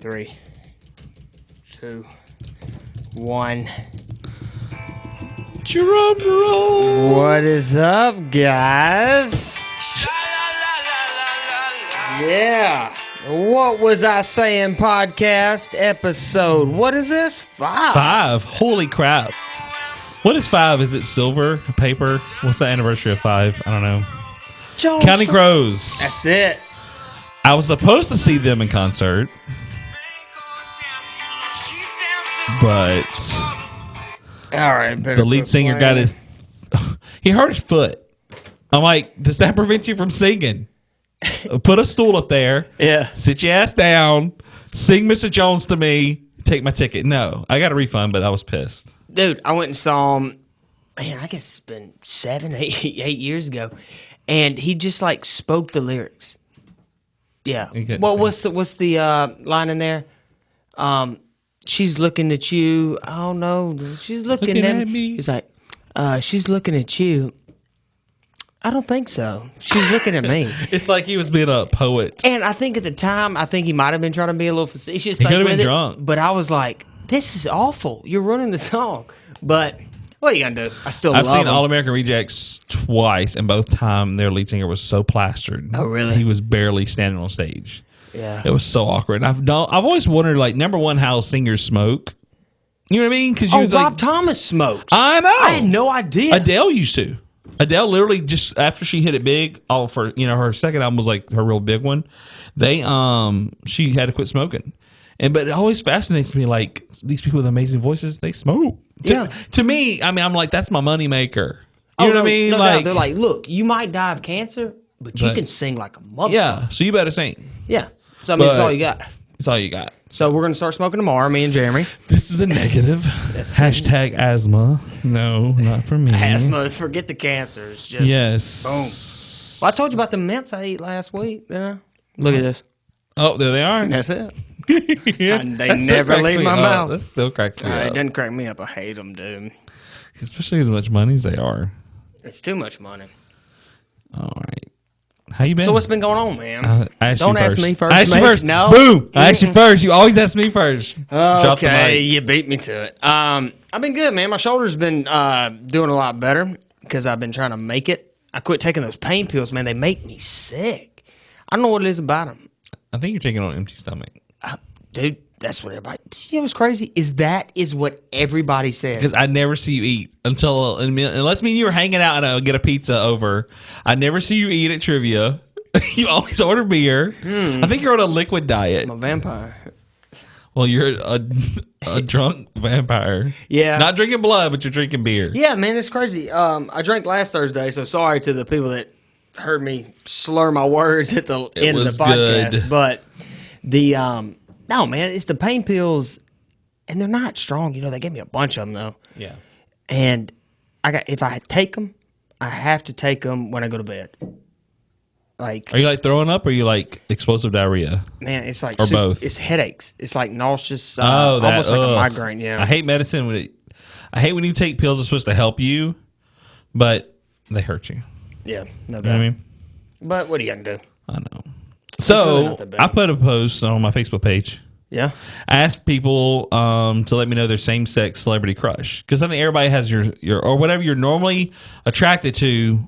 3, 2, 1. Drum roll. What is up, guys? Yeah. What was I saying? Podcast episode. What is this? 5. 5. Holy crap. What is 5? Is it silver? Paper? What's the anniversary of 5? I don't know. County Crows. That's it. I was supposed to see them in concert, but All right. the lead singer got he hurt his foot. I'm like, does that prevent you from singing? Put a stool up there. Yeah. Sit your ass down. Sing Mr. Jones to me. Take my ticket. No, I got a refund, but I was pissed. Dude, I went and saw him. Man, I guess it's been 7, 8 years ago, and he just like spoke the lyrics. Yeah. Well, what's the line in there? She's looking at you. Oh no, she's looking at me. He's like, she's looking at you. I don't think so. She's looking at me. It's like he was being a poet. And I think at the time, he might have been trying to be a little facetious. He could have been drunk. But I was like, this is awful. You're ruining the song. But what are you gonna do? I've seen All American Rejects twice, and both times their lead singer was so plastered. Oh, really? He was barely standing on stage. Yeah, it was so awkward. I've always wondered, like, number one, how singers smoke. You know what I mean? Because Rob Thomas smokes. I know. I had no idea. Adele used to. Adele literally just after she hit it big, her second album was like her real big one. She had to quit smoking. But it always fascinates me, like, these people with amazing voices, they smoke. To me, I mean, I'm like, that's my money maker. You know what I mean? No, like, they're like, look, you might die of cancer, but you can sing like a motherfucker. Yeah, so you better sing. Yeah. So, I mean, it's all you got. It's all you got. So we're going to start smoking tomorrow, me and Jeremy. This is a negative. Hashtag asthma. No, not for me. Asthma, forget the cancer. It's just yes. Boom. Well, I told you about the mints I ate last week. Yeah. Look at this. Oh, there they are. That's it. Yeah. They never leave my mouth. That still cracks me up. It doesn't crack me up. I hate them, dude. Especially as much money as they are. It's too much money. All right. How you been? So what's been going on, man? Don't ask me first. I ask you first. No. Boom. I ask you first. You always ask me first. Okay, you beat me to it. I've been good, man. My shoulder's been doing a lot better because I've been trying to make it. I quit taking those pain pills, man. They make me sick. I don't know what it is about them. I think you're taking on an empty stomach. Dude, that's what everybody... You know what's crazy? That is what everybody says. Because I never see you eat unless me and you were hanging out and I get a pizza over. I never see you eat at trivia. You always order beer. I think you're on a liquid diet. I'm a vampire. Well, you're a drunk vampire. Yeah. Not drinking blood, but you're drinking beer. Yeah, man, it's crazy. I drank last Thursday, so sorry to the people that heard me slur my words at the end of the podcast. Good. But no, man, it's the pain pills, and they're not strong. You know, they gave me a bunch of them though. Yeah. And if I take them, I have to take them when I go to bed. Like, are you like throwing up, or are you like explosive diarrhea? Man, it's like both. It's headaches. It's like nauseous. Almost like a migraine. Yeah. I hate medicine. I hate when you take pills that's supposed to help you, but they hurt you. Yeah, no doubt. You know what I mean? But what are you gonna do? I know. So really I put a post on my Facebook page. Yeah. I asked people to let me know their same-sex celebrity crush, because I think everybody has your or whatever you're normally attracted to.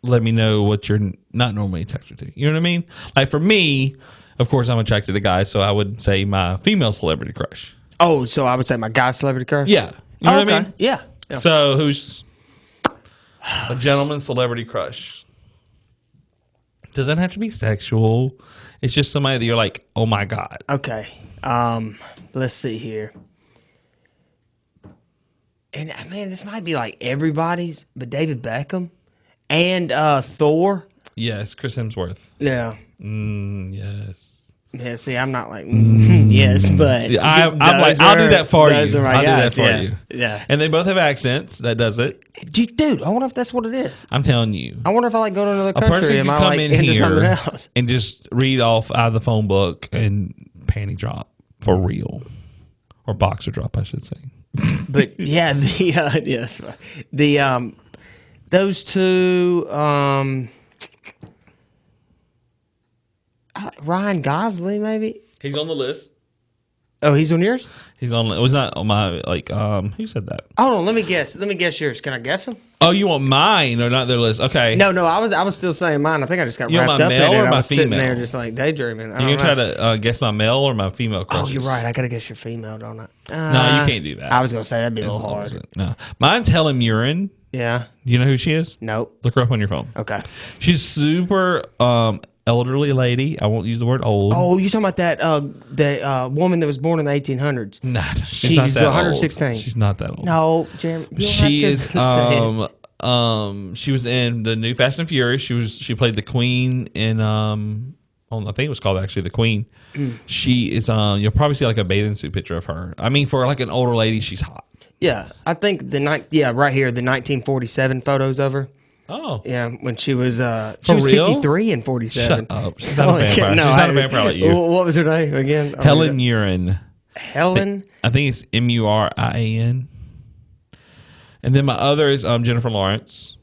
Let me know what you're not normally attracted to. You know what I mean? Like for me, of course, I'm attracted to guys, so I would say my female celebrity crush. Oh, so I would say my guy celebrity crush? Yeah. You know what I mean? Yeah. So who's a gentleman celebrity crush? Doesn't have to be sexual. It's just somebody that you're like, oh my God. Okay. Let's see here. And man, this might be like everybody's, but David Beckham and Thor. Yes, Chris Hemsworth. Yeah. Yes. Yeah, see, I'm not like, yes, but I'm like, I'll do that for you. I'll do that for you. Yeah. And they both have accents. That does it. Dude, I wonder if that's what it is. I'm telling you. I wonder if I like go to another A country person and can I come like in into something here else. and just read off out of the phone book and panty drop for real. Or boxer drop, I should say. But yeah, those two, Ryan Gosling maybe. He's on the list. Oh, he's on yours? He's on. It was not on my who said that? Hold on, let me guess. Let me guess yours. Can I guess him? Oh, you want mine or not their list? Okay. No, I was still saying mine. I think I just got You want wrapped my up in male it. or I my was sitting female? there just like daydreaming. You gonna try to guess my male or my female crushes? Oh, you're right. I gotta guess your female, don't I? No, you can't do that. I was gonna say that'd be a little hard. No, mine's Helen Mirren. Yeah. You know who she is? Nope. Look her up on your phone. Okay. She's super elderly lady. I won't use the word old. Oh, you talking about that woman that was born in the 1800s? Nah, She's not that 116. old. She's not that old. No, Jeremy. She is. She was in the new Fast and Furious. She played the Queen in I think it was called actually the Queen. She is. You'll probably see like a bathing suit picture of her. I mean, for like an older lady, she's hot. Yeah, I think right here, the 1947 photos of her. Oh. Yeah, when she was For 53 and 47. Shut up. She's not a vampire. She's not a vampire like you. What was her name again? Helen Mirren. Helen? I think it's Murian. And then my other is Jennifer Lawrence.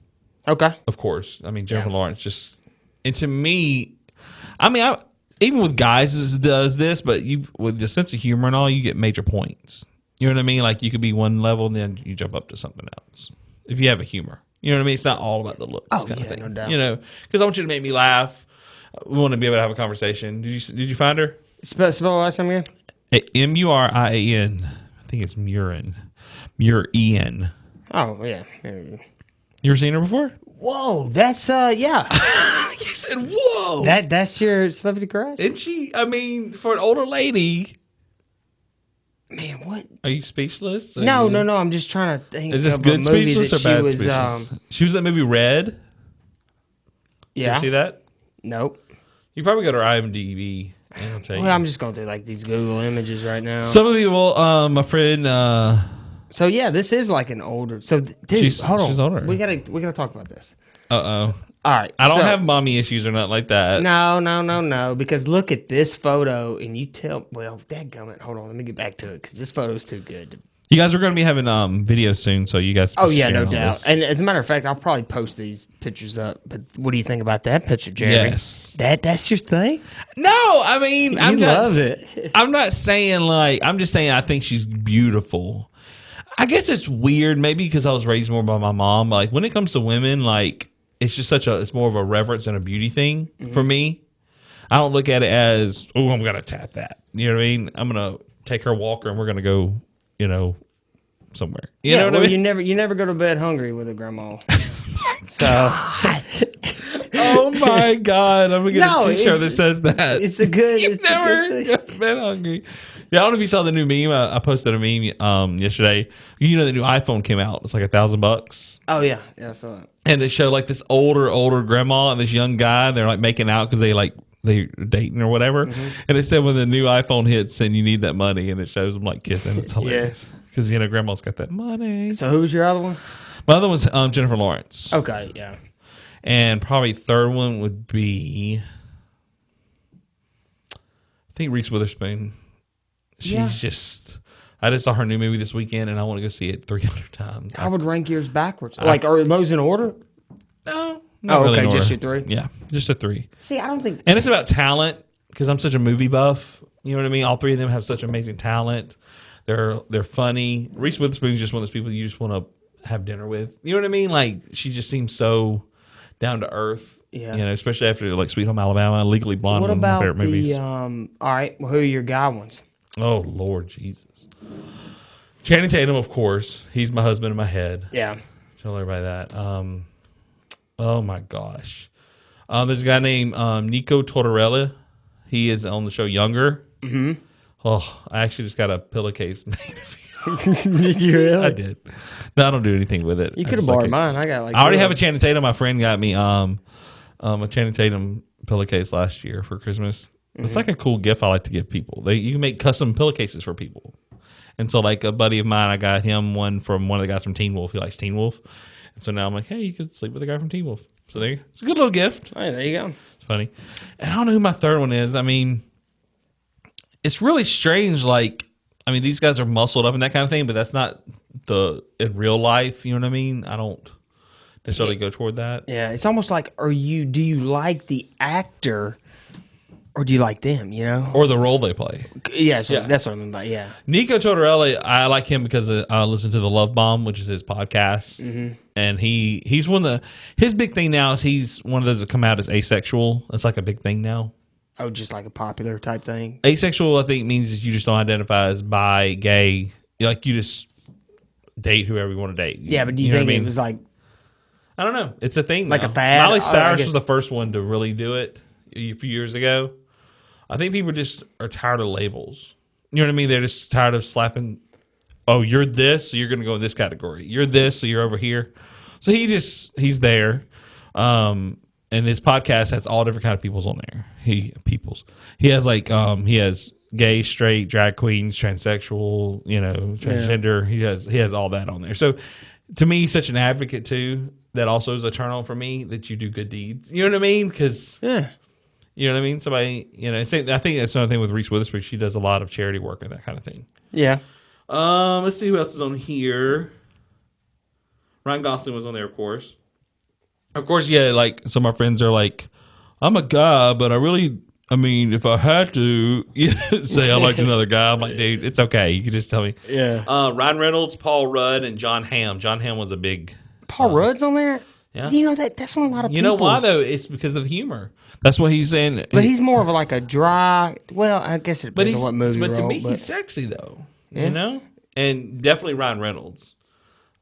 Okay. Of course. I mean, Jennifer Lawrence just... And to me... I mean, even with guys does this, but with the sense of humor and all, you get major points. You know what I mean? Like, you could be one level and then you jump up to something else. If you have a humor. You know what I mean? It's not all about the looks. Oh, kind of thing. no doubt. You know, because I want you to make me laugh. We want to be able to have a conversation. Did you find her? Spell the last time again? Murian. I think it's Murian. Murian. Oh, yeah. You ever seen her before? Whoa, that's, yeah. You said, whoa. That's your celebrity crush? And she, I mean, for an older lady... Man, what? Are you speechless? No. I'm just trying to think. Is this of good a movie speechless that or bad she was, speechless? She was in that movie Red. Yeah. You ever see that? Nope. You probably go to her IMDb and it'll tell you. Well, I'm just going through like these Google images right now. Some of people, my friend. So yeah, this is like an older. So dude, hold on. She's older. We gotta talk about this. Oh. All right. I don't have mommy issues or nothing like that. No. Because look at this photo, and you tell. Well, dadgummit. Hold on. Let me get back to it because this photo is too good. You guys are going to be having video soon, so you guys. Oh yeah, no doubt. And as a matter of fact, I'll probably post these pictures up. But what do you think about that picture, Jeremy? Yes. That's your thing. No, I mean, love it. I'm not saying like. I'm just saying I think she's beautiful. I guess it's weird, maybe because I was raised more by my mom. Like when it comes to women, like. It's just it's more of a reverence and a beauty thing for me. I don't look at it as, oh, I'm going to tap that. You know what I mean? I'm going to take her walker and we're going to go, somewhere. You know what I mean? You never go to bed hungry with a grandma. So. Oh my God. I'm going to get a t-shirt that says that. It's a good. You've never go to bed hungry. Yeah, I don't know if you saw the new meme. I posted a meme yesterday. The new iPhone came out. It's like $1,000. Oh yeah, I saw that. And it showed like this older grandma and this young guy. They're like making out because they're dating or whatever. Mm-hmm. And it said when the new iPhone hits and you need that money, and it shows them like kissing. It's hilarious because grandma's got that money. So who was your other one? My other one's Jennifer Lawrence. Okay, yeah. And probably third one would be I think Reese Witherspoon. She's just. I just saw her new movie this weekend, and I want to go see it 300 times. I would rank yours backwards. Are those in order? No. Not really okay, just your 3? Yeah, just a 3. See, I don't think... And it's about talent, because I'm such a movie buff. You know what I mean? All 3 of them have such amazing talent. They're funny. Reese Witherspoon's just one of those people you just want to have dinner with. You know what I mean? Like, she just seems so down to earth. Yeah. Especially after, like, Sweet Home Alabama, Legally Blonde, one of my favorite movies. All right, well, who are your guy ones? Oh, Lord Jesus. Channing Tatum, of course. He's my husband in my head. Yeah. Tell everybody that. Oh, my gosh. There's a guy named Nico Tortorella. He is on the show Younger. Mm-hmm. Oh, I actually just got a pillowcase made of him. Did you really? I did. No, I don't do anything with it. You could have borrowed mine. I already have a Channing Tatum. My friend got me a Channing Tatum pillowcase last year for Christmas. It's like a cool gift I like to give people. You can make custom pillowcases for people. And so like a buddy of mine, I got him one from one of the guys from Teen Wolf. He likes Teen Wolf. And so now I'm like, hey, you could sleep with the guy from Teen Wolf. So there you go. It's a good little gift. Hey, there you go. It's funny. And I don't know who my third one is. I mean, it's really strange. Like, I mean, these guys are muscled up and that kind of thing, but that's not in real life. You know what I mean? I don't necessarily go toward that. Yeah. It's almost like, do you like the actor Or do you like them, you know? Or the role they play. Yeah, so that's what I mean by, yeah. Nico Tortorella, I like him because I listen to the Love Bomb, which is his podcast. Mm-hmm. And he's one of his big thing now is he's one of those that come out as asexual. That's like a big thing now. Oh, just like a popular type thing? Asexual, I think, means that you just don't identify as bi, gay. Like, you just date whoever you want to date. Yeah, but do you think it was like... I don't know. It's a thing like now. A fad? Miley Cyrus was the first one to really do it a few years ago. I think people just are tired of labels. You know what I mean? They're just tired of slapping, oh, you're this, so you're going to go in this category. You're this, so you're over here. So he's there. And his podcast has all different kind of peoples on there. He has like, he has gay, straight, drag queens, transsexual, transgender. Yeah. He has all that on there. So to me, he's such an advocate too. That also is a turn on for me that you do good deeds. You know what I mean? Because you know what I mean? Somebody, I think that's another thing with Reese Witherspoon. She does a lot of charity work and that kind of thing. Yeah. Let's see who else is on here. Ryan Gosling was on there, of course. Of course, yeah, like some of our friends are like, I'm a guy, but if I had to say I liked another guy, I'm like, dude, it's okay. You can just tell me. Yeah. Ryan Reynolds, Paul Rudd, and John Hamm. John Hamm was a big... Paul Rudd's on there? Yeah. You know, that's on a lot of people. You know why, though? It's because of humor. That's what he's saying. But he's more of like a dry... Well, I guess it depends on what movie But to me, he's sexy, though. Yeah. You know? And definitely Ryan Reynolds.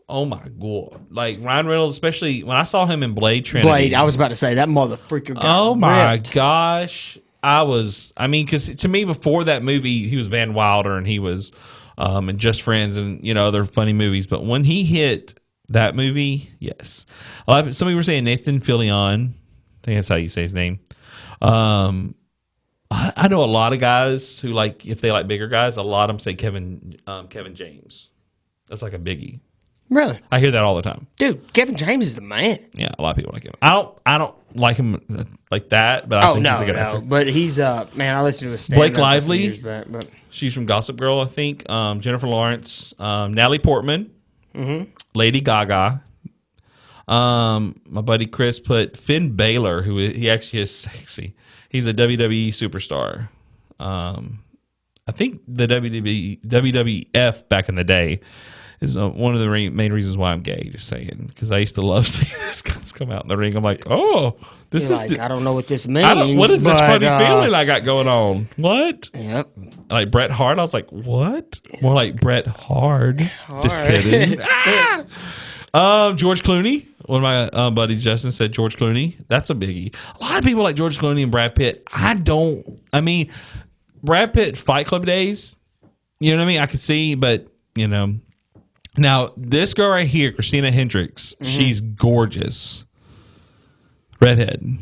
Oh, my God. Like, Ryan Reynolds, especially when I saw him in Blade Trinity. I was about to say, that motherfucker got oh, my ripped. Gosh. Because to me, before that movie, he was Van Wilder, and he was in Just Friends and, other funny movies. But when he hit... that movie, yes. Some people were saying Nathan Fillion. I think that's how you say his name. I know a lot of guys who if they like bigger guys, a lot of them say Kevin James. That's like a biggie. Really? I hear that all the time. Dude, Kevin James is the man. Yeah, a lot of people like him. I don't like him like that, but I think he's a good actor. But he's man, I listened to his stand-up Blake Lively. years back, but she's from Gossip Girl, I think. Jennifer Lawrence, Natalie Portman. Mm-hmm. Lady Gaga. My buddy Chris put Finn Balor, he actually is sexy. He's a WWE superstar. I think the WWF back in the day is one of the main reasons why I'm gay. Just saying, because I used to love seeing these guys come out in the ring. I'm like, oh, this is. I don't know what this means. What is this funny feeling I got going on? What? Yep. Like Bret Hart. I was like, what? More like Bret Hard. Just kidding. George Clooney. One of my buddies, Justin, said George Clooney. That's a biggie. A lot of people like George Clooney and Brad Pitt. Brad Pitt Fight Club days, you know what I mean? I could see, but, Now, this girl right here, Christina Hendricks, she's gorgeous. Redhead.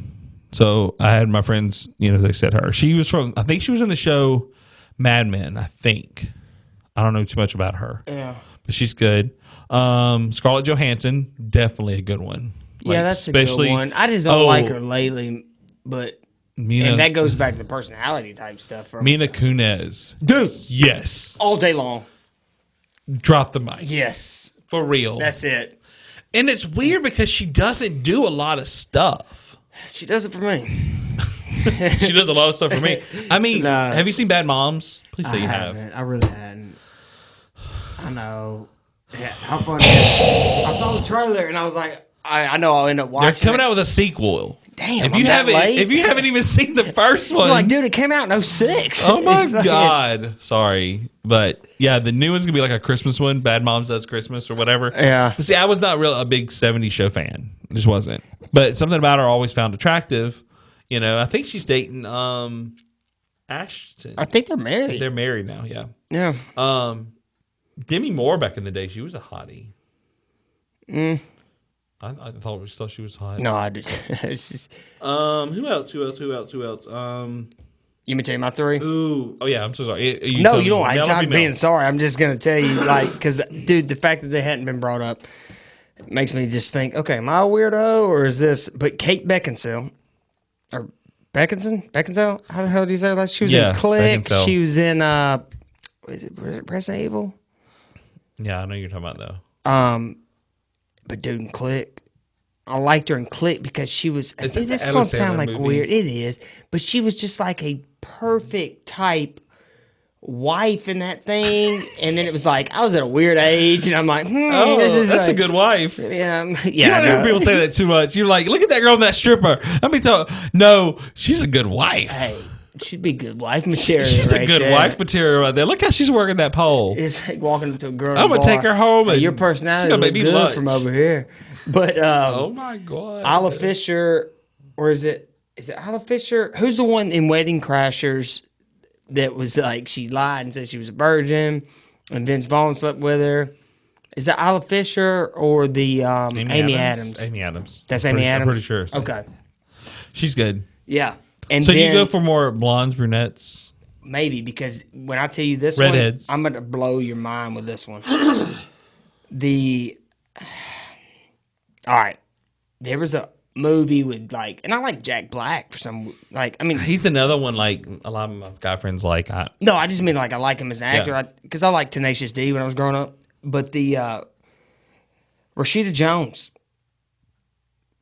So I had my friends, they said her. I think she was in the show Mad Men, I think. I don't know too much about her. Yeah. But she's good. Scarlett Johansson, definitely a good one. Yeah, that's a good one. I just don't like her lately, but and that goes back to the personality type stuff. Mila Kunis. Dude. Yes. All day long. Drop the mic. Yes. For real. That's it. And it's weird because she doesn't do a lot of stuff. She does it for me. She does a lot of stuff for me. Have you seen Bad Moms? Please say you have. I really hadn't. I know. Yeah, how funny. I saw the trailer and I was like, I know I'll end up watching. They're coming out with a sequel. Damn, if you haven't even seen the first one, I'm like, dude, it came out in 2006. Oh my God. Sorry. But yeah, the new one's gonna be like a Christmas one. Bad Moms Does Christmas or whatever. Yeah. But see, I was not a big 70s show fan. I just wasn't. But something about her I always found attractive. I think she's dating Ashton. I think they're married. They're married now, yeah. Yeah. Demi Moore back in the day, she was a hottie. I thought she was hot. No, I just. Who else? You may tell you my three? Ooh. Oh, yeah. I'm so sorry. No, you don't. It's not being sorry. I'm just going to tell you, because, dude, the fact that they hadn't been brought up makes me just think, okay, am I a weirdo or is this? But Kate Beckinsale, or Beckinsale? How the hell do you say that? She was in Click. Beckinsale. She was in, was it Resident Evil? Yeah, I know you're talking about, though. But dude, in Click, I liked her in Click because she was. This is gonna sound like weird. It is, but she was just like a perfect type wife in that thing. And then it was like I was at a weird age, and I'm like, that's like, a good wife. Yeah, yeah. You don't hear people say that too much. You're like, look at that girl in that stripper. Let me tell. No, she's a good wife. Hey, she'd be good wife material. She's a good wife material right there. Look how she's working that pole. It's like walking up to a girl. I'm gonna take her home. And your personality looks good lunch from over here. But oh my god, Isla Fisher, or is it Isla Fisher? Who's the one in Wedding Crashers that was like she lied and said she was a virgin, and Vince Vaughn slept with her? Is that Isla Fisher or the Amy Adams? Amy Adams. That's Amy Adams. I'm pretty sure. So. Okay, she's good. Yeah, and so do you go for more blondes, brunettes? Maybe because when I tell you this redheads, I'm gonna blow your mind with this one. All right, there was a movie with like, and I like Jack Black for some, like, I mean, he's another one like a lot of my guy friends like. No, I just mean like I like him as an actor because I liked Tenacious D when I was growing up. But the Rashida Jones,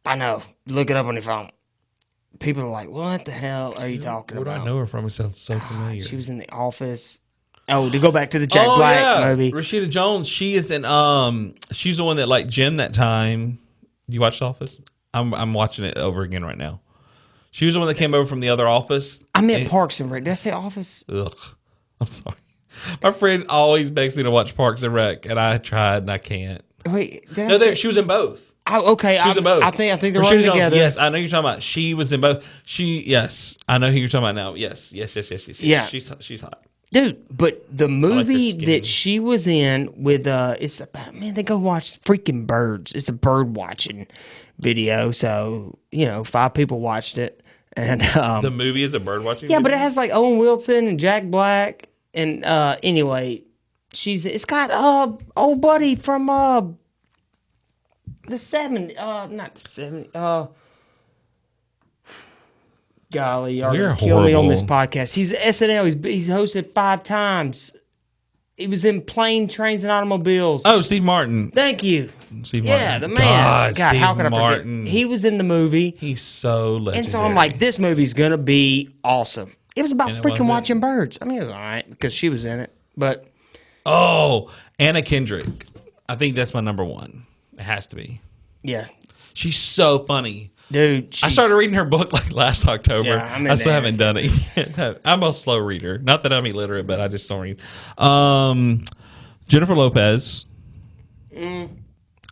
I know, look it up on your phone. People are like, "What the hell are you talking about?" Where do I know her from? It sounds so familiar. She was in The Office. Oh, to go back to the Jack Black movie, Rashida Jones. She is in. She's the one that liked Jim that time. You watched The Office? I'm watching it over again right now. She was the one that came over from the other office. I meant Parks and Rec. Did I say Office? Ugh, I'm sorry. My friend always begs me to watch Parks and Rec, and I tried and I can't. Wait, she was in both. Oh, okay, she was in both. I think they're running together. Yes, I know you're talking about. She was in both. Yes, I know who you're talking about now. Yes. Yeah, she's hot. Dude, but the movie that she was in with it's about, man, they go watch freaking birds. It's a bird watching video, so 5 people watched it, and the movie is a bird watching. Yeah, video? but it has like Owen Wilson and Jack Black, and anyway, it's got old buddy from the 70s, not the 70s. Golly, y'all gonna kill me on this podcast. He's SNL. He's hosted 5 times. He was in Plane, Trains, and Automobiles. Oh, Steve Martin. Thank you. Steve Martin. Yeah, the man. God, Steve how could I Martin. forget? He was in the movie. He's so legendary. And so I'm like, this movie's gonna be awesome. It was about freaking watching birds. I mean, it was all right because she was in it. But Anna Kendrick. I think that's my number one. It has to be. Yeah, she's so funny. Dude, I started reading her book like last October. Yeah, I still haven't done it yet. I'm a slow reader. Not that I'm illiterate, but I just don't read. Jennifer Lopez. I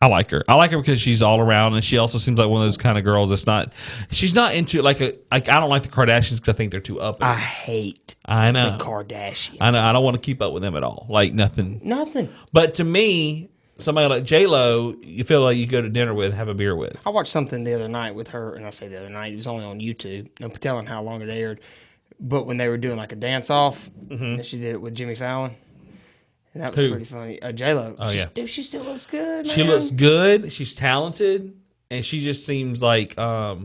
like her. I like her because she's all around, and she also seems like one of those kind of girls that's not. She's not into like I don't like the Kardashians because I think they're too up. I hate. I know the Kardashians. I know. I don't want to keep up with them at all. Like nothing. Nothing. But to me, somebody like J-Lo, you feel like you go to dinner with, have a beer with. I watched something the other night with her, and I say the other night, it was only on YouTube. No telling how long it aired. But when they were doing like a dance-off, and she did it with Jimmy Fallon. And that was pretty funny. J-Lo. Oh, yeah. Dude, she still looks good, man. She looks good. She's talented. And she just seems like, I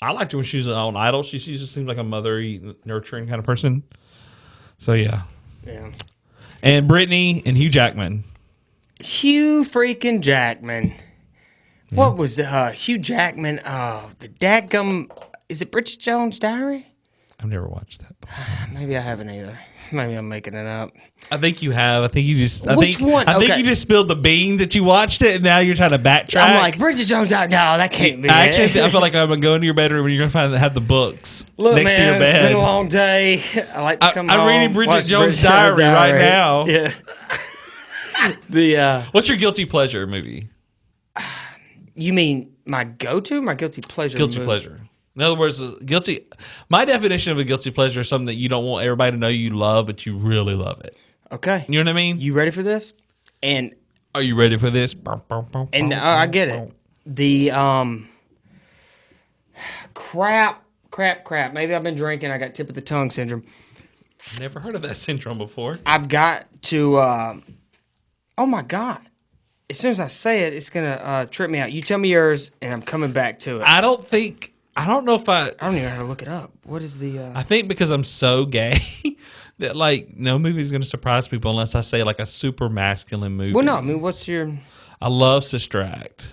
liked her when she was on Idol. She just seems like a mothery, nurturing kind of person. So, yeah. Yeah. And Brittany and Hugh Jackman. Hugh freaking Jackman. Yeah. What was Hugh Jackman? The dadgum. Is it Bridget Jones' Diary? I've never watched that. Maybe I haven't either. Maybe I'm making it up. I think you have. I think you just. Which one? I think you just spilled the beans that you watched it, and now you're trying to backtrack. I'm like Bridget Jones' Diary. No, that can't be. Actually, I feel like I'm gonna go into your bedroom and you're gonna have the books next to your bed. It's been a long day. I like to come home. I'm reading Bridget Jones' Diary right now. Yeah. What's your guilty pleasure movie? You mean my go-to? My guilty pleasure? Guilty pleasure. In other words, guilty. My definition of a guilty pleasure is something that you don't want everybody to know you love, but you really love it. Okay. You know what I mean? You ready for this? And are you ready for this? And I get it. The crap. Maybe I've been drinking. I got tip of the tongue syndrome. Never heard of that syndrome before. I've got to. Oh my God. As soon as I say it, it's gonna trip me out. You tell me yours, and I'm coming back to it. I don't know if I don't even know how to look it up. What is the? I think because I'm so gay that like no movie is going to surprise people unless I say like a super masculine movie. Well, no. I mean, what's your? I love Sister Act.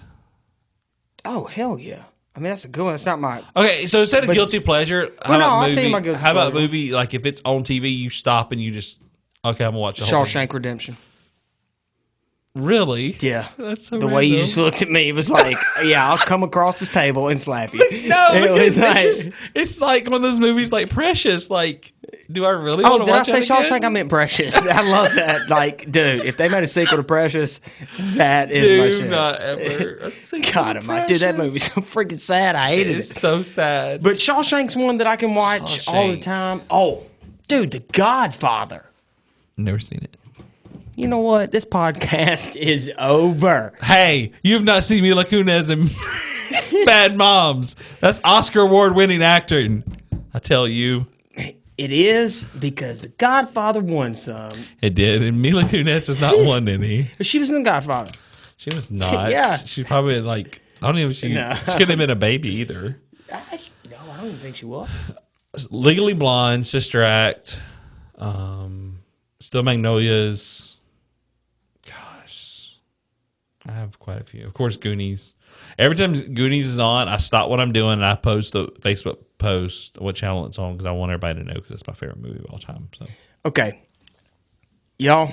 Oh, hell yeah. I mean, that's a good one. That's not my... Okay, so instead of guilty pleasure, I'll tell you my guilty how about pleasure. movie, like if it's on TV, you stop and you just, okay, I'm going to watch the whole thing. Shawshank Redemption. Really? Yeah. That's so the random. way you just looked at me was like, yeah, I'll come across this table and slap you. No, because like, it's like one of those movies like Precious. Like, do I really oh, want to did I watch say that Shawshank? again? I meant Precious. I love that. Like, dude, if they made a sequel to Precious, that is my shit. Do not ever. A sequel God, to I dude, that Precious. movie's so freaking sad. I hated it. It's so sad. But Shawshank's one that I can watch all the time. Oh, dude, The Godfather. Never seen it. You know what? This podcast is over. Hey, you've not seen Mila Kunis in Bad Moms. That's Oscar award winning acting. I tell you. It is because The Godfather won some. It did. And Mila Kunis has not won any. She was in The Godfather. She was not. Yeah. She's probably like, I don't know if she couldn't have been a baby either. No, I don't even think she was. Legally Blonde, Sister Act, Still Magnolias. Gosh, I have quite a few. Of course, Goonies. Every time Goonies is on, I stop what I'm doing and I post a Facebook post what channel it's on because I want everybody to know because it's my favorite movie of all time. So Okay, y'all,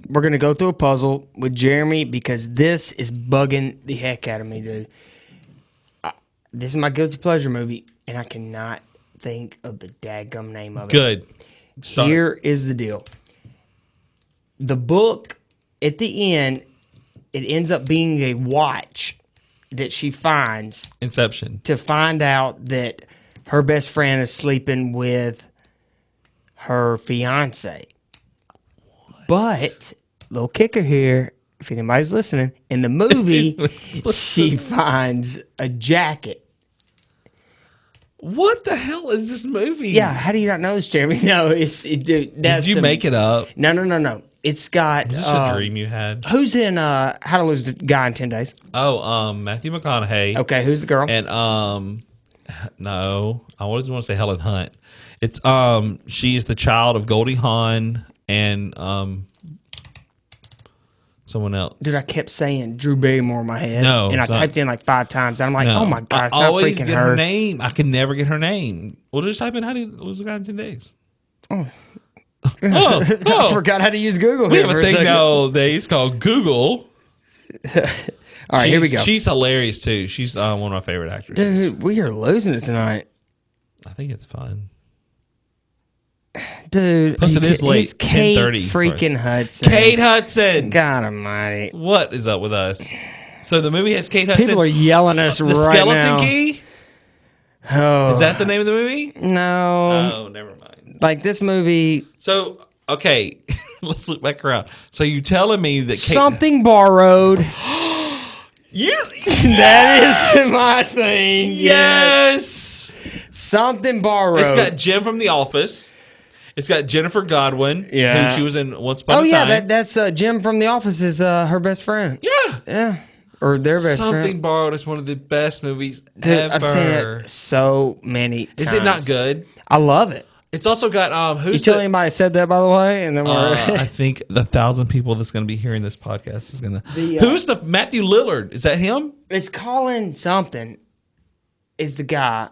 we're gonna go through a puzzle with Jeremy because this is bugging the heck out of me, dude. This is my guilty pleasure movie, and I cannot think of the daggum name of it. Good. Start. Here is the deal. The book, at the end, it ends up being a watch that she finds Inception. to find out that her best friend is sleeping with her fiance. But, little kicker here, if anybody's listening, in the movie, she finds a jacket. What the hell is this movie? Yeah, how do you not know this, Jeremy? No, dude, that's Did you make it up? No. It's got... Is this a dream you had? Who's in How to Lose a Guy in 10 Days? Oh, Matthew McConaughey. Okay, who's the girl? And no, I always want to say Helen Hunt. It's she is the child of Goldie Hawn and someone else. Dude, I kept saying Drew Barrymore in my head. No, and I it's not. typed in like 5 times. And I'm like, No. oh my God, it's I not always freaking get her. her name. I can never get her name. Well, just type in How to Lose a Guy in 10 Days. I forgot how to use Google. We here have for a a thing second. nowadays called Google. All right, here we go. She's hilarious too. She's one of my favorite actresses. Dude, we are losing it tonight. I think it's fun. Dude, Plus, it is late. It's Kate 10:30 freaking Hudson. Kate Hudson. God almighty. What is up with us? So the movie has Kate Hudson. People are yelling at us The right Skeleton now. Key? Oh. Is that the name of the movie? No. Oh, never mind. Like this movie. So, okay, let's look back around. So you telling me that Kate... Something Borrowed. That is my thing. Yes. Something Borrowed. It's got Jim from The Office. It's got Jennifer Godwin, Yeah. who she was in Once Upon a Time. That's Jim from The Office is her best friend. Yeah. Or their best Something friend. Borrowed is one of the best movies Dude, ever. I've seen it so many times. Is it not good? I love it. It's also got You who's tell the, anybody said that, by the way, and then we're I think the 1,000 people that's going to be hearing this podcast is going to. The, Who's the Matthew Lillard? Is that him? it's Colin something. Is the guy?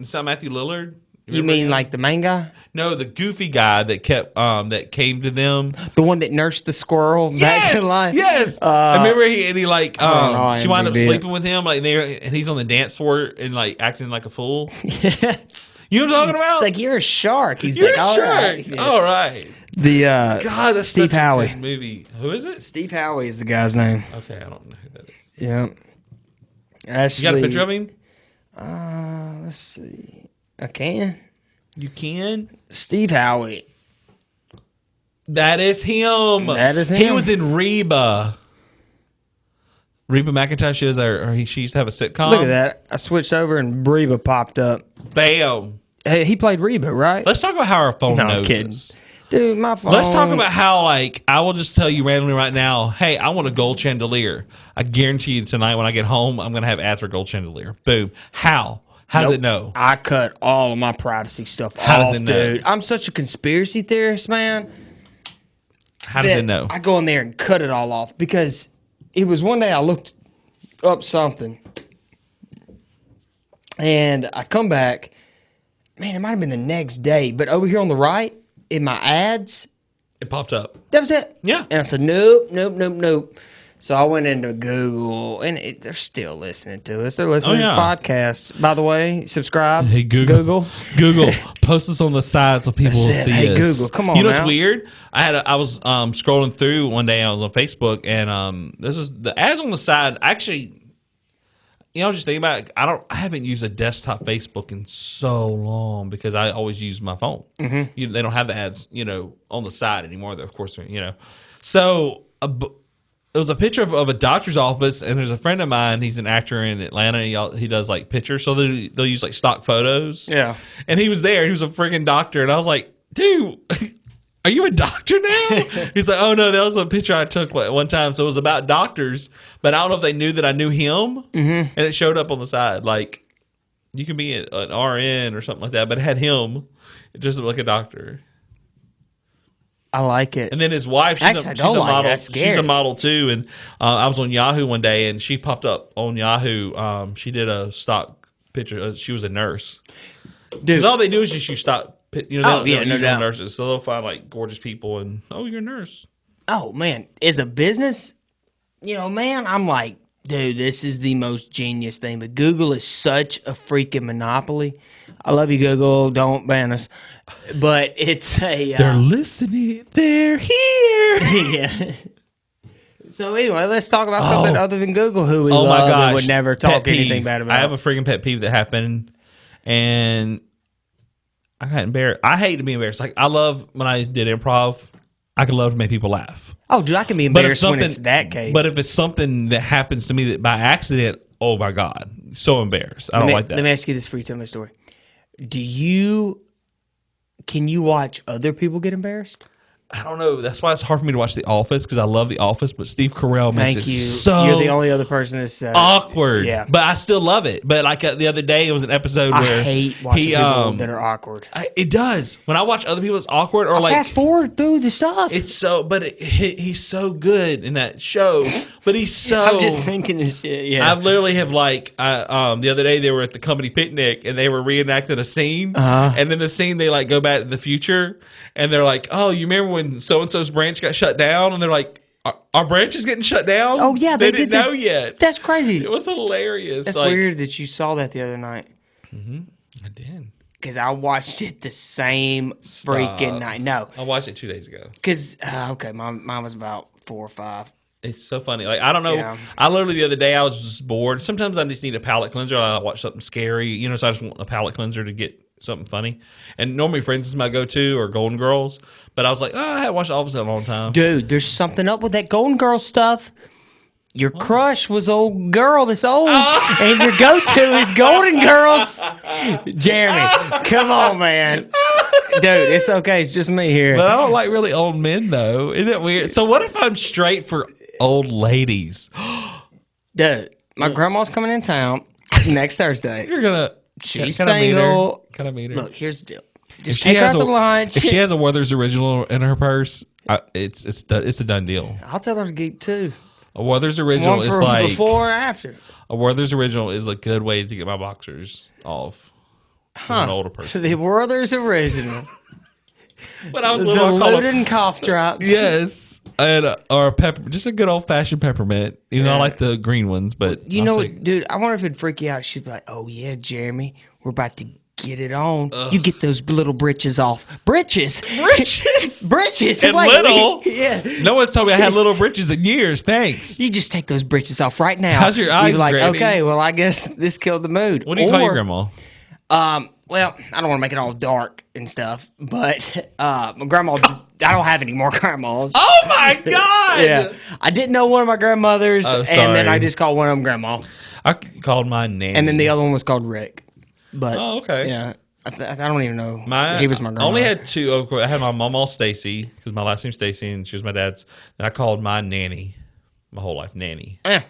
It's not Matthew Lillard. You mean like the main guy, No, the goofy guy that kept that came to them. the one that nursed the squirrel back in line? Yes. I remember he like she wound up IMDb. sleeping with him like there, and he's on the dance floor and like acting like a fool. Yes. You know what I'm talking about? It's like you're a shark. He's You're like, a all shark. right. Yeah. All right. The God, that's Steve such a Howie. good movie. Who is it? Steve Howie is the guy's name. Okay, I don't know who that is. Yeah. Ashley, You got a picture of him? Let's see. I can. You can. Steve Howie. That is him. That is He him. was in Reba. Reba McEntire she used to have a sitcom. Look at that. I switched over and Reba popped up. Bam. Hey, he played Reba, right? Let's talk about how our phone No, I'm knows kidding. us. Dude, my phone. Let's talk about how, like, I will just tell you randomly right now, hey, I want a gold chandelier. I guarantee you tonight when I get home, I'm going to have ads for gold chandelier. Boom. How? How does it know? I cut all of my privacy stuff How off, does it know? dude. I'm such a conspiracy theorist, man. How does that it know? I go in there and cut it all off because it was one day I looked up something And I come back, man, it might have been the next day, but over here on the right, in my ads, it popped up. That was it. Yeah. And I said, nope. So I went into Google, and they're still listening to us. They're listening to this podcast. By the way, subscribe. Hey, Google. Post us on the side so people will see us. Hey, Google, come on You know now. what's weird? I was scrolling through one day. I was on Facebook, and this is the ads on the side. Actually, I was just thinking about it. I haven't used a desktop Facebook in so long because I always use my phone. Mm-hmm. They don't have the ads, on the side anymore. Of course, So it was a picture of a doctor's office, and there's a friend of mine. He's an actor in Atlanta. And he does like pictures, so they'll use like stock photos. Yeah. And he was there. He was a freaking doctor, and I was like, dude. Are you a doctor now? He's like, oh no, that was a picture I took one time. So it was about doctors, but I don't know if they knew that I knew him. Mm-hmm. And it showed up on the side. Like, you can be an RN or something like that, but it had him. It just looked like a doctor. I like it. And then his wife, she's a model. She's a model too. And I was on Yahoo one day, and she popped up on Yahoo. She did a stock picture. She was a nurse. Because all they do is just use stock. They don't use nurses, so they'll find like gorgeous people and you're a nurse. Oh man, as a business, man, I'm like, dude, this is the most genius thing. But Google is such a freaking monopoly. I love you, Google. Don't ban us. But it's they're listening. They're here. Yeah. So anyway, let's talk about something other than Google, who we love and would never talk anything bad about. I have a freaking pet peeve that happened, and I got embarrassed. I hate to be embarrassed. Like, I love when I did improv. I can love to make people laugh. Oh, dude, I can be embarrassed when it's that case. But if it's something that happens to me that by accident, oh my God, so embarrassed. I don't like that. Let me ask you this before you tell me a story. Can you watch other people get embarrassed? I don't know. That's why it's hard for me to watch The Office, because I love The Office, but Steve Carell makes it so You're the only other person that's awkward. Yeah. But I still love it. But like the other day, it was an episode where I hate watching people that are awkward. It does. When I watch other people that's awkward or like fast forward through the stuff. It's so, but he's so good in that show. But he's so. I'm just thinking this shit. Yeah. I literally have the other day they were at the company picnic and they were reenacting a scene, and then the scene they like go back to the future and they're like, oh, you remember when so and so's branch got shut down? And they're like, our branch is getting shut down. Oh yeah, they didn't know yet. That's crazy. It was hilarious. That's weird that you saw that the other night. Mm-hmm. I did. Because I watched it the same freaking night. No, I watched it 2 days ago. Because mine was about 4 or 5. It's so funny. Like, I don't know. Yeah. I literally the other day I was just bored. Sometimes I just need a palate cleanser. I watch something scary, so I just want a palate cleanser to get something funny. And normally Friends is my go-to or Golden Girls. But I was like, I haven't watched The Office in a long time. Dude, there's something up with that Golden Girls stuff. Your crush was old girl that's old, and your go-to is Golden Girls. Jeremy, come on, man. Dude, it's okay. It's just me here. But I don't like really old men, though. Isn't it weird? So what if I'm straight for old ladies? Dude, my grandma's coming in town next Thursday. You're going to... She's single. Can I meet her? Look, here's the deal. Just take her out to lunch. If she has a Werther's Original in her purse, it's a done deal. I'll tell her to get 2. A Werther's Original is like... before or after. A Werther's Original is a good way to get my boxers off. An older person. The Werther's Original. When I was little, the Luden cough drops. Yes. And or just a good old fashioned peppermint. Even though I like the green ones, but dude, I wonder if it'd freak you out. She'd be like, "Oh yeah, Jeremy, we're about to get it on. You get those little britches off. Britches, britches, and little. Yeah. No one's told me I had little britches in years. Thanks. You just take those britches off right now. How's your eyes, like, Granny? Okay, well, I guess this killed the mood. What do you call your grandma? Well, I don't want to make it all dark and stuff, but my grandma, I don't have any more grandmas. Oh my God! Yeah. I didn't know one of my grandmothers, and then I just called one of them grandma. I called mine Nanny. And then the other one was called Rick. But, okay. Yeah. I don't even know. He was my grandma. I only had 2. I had my mama Stacy, because my last name's Stacy, and she was my dad's. And I called mine Nanny my whole life, Nanny. Yeah.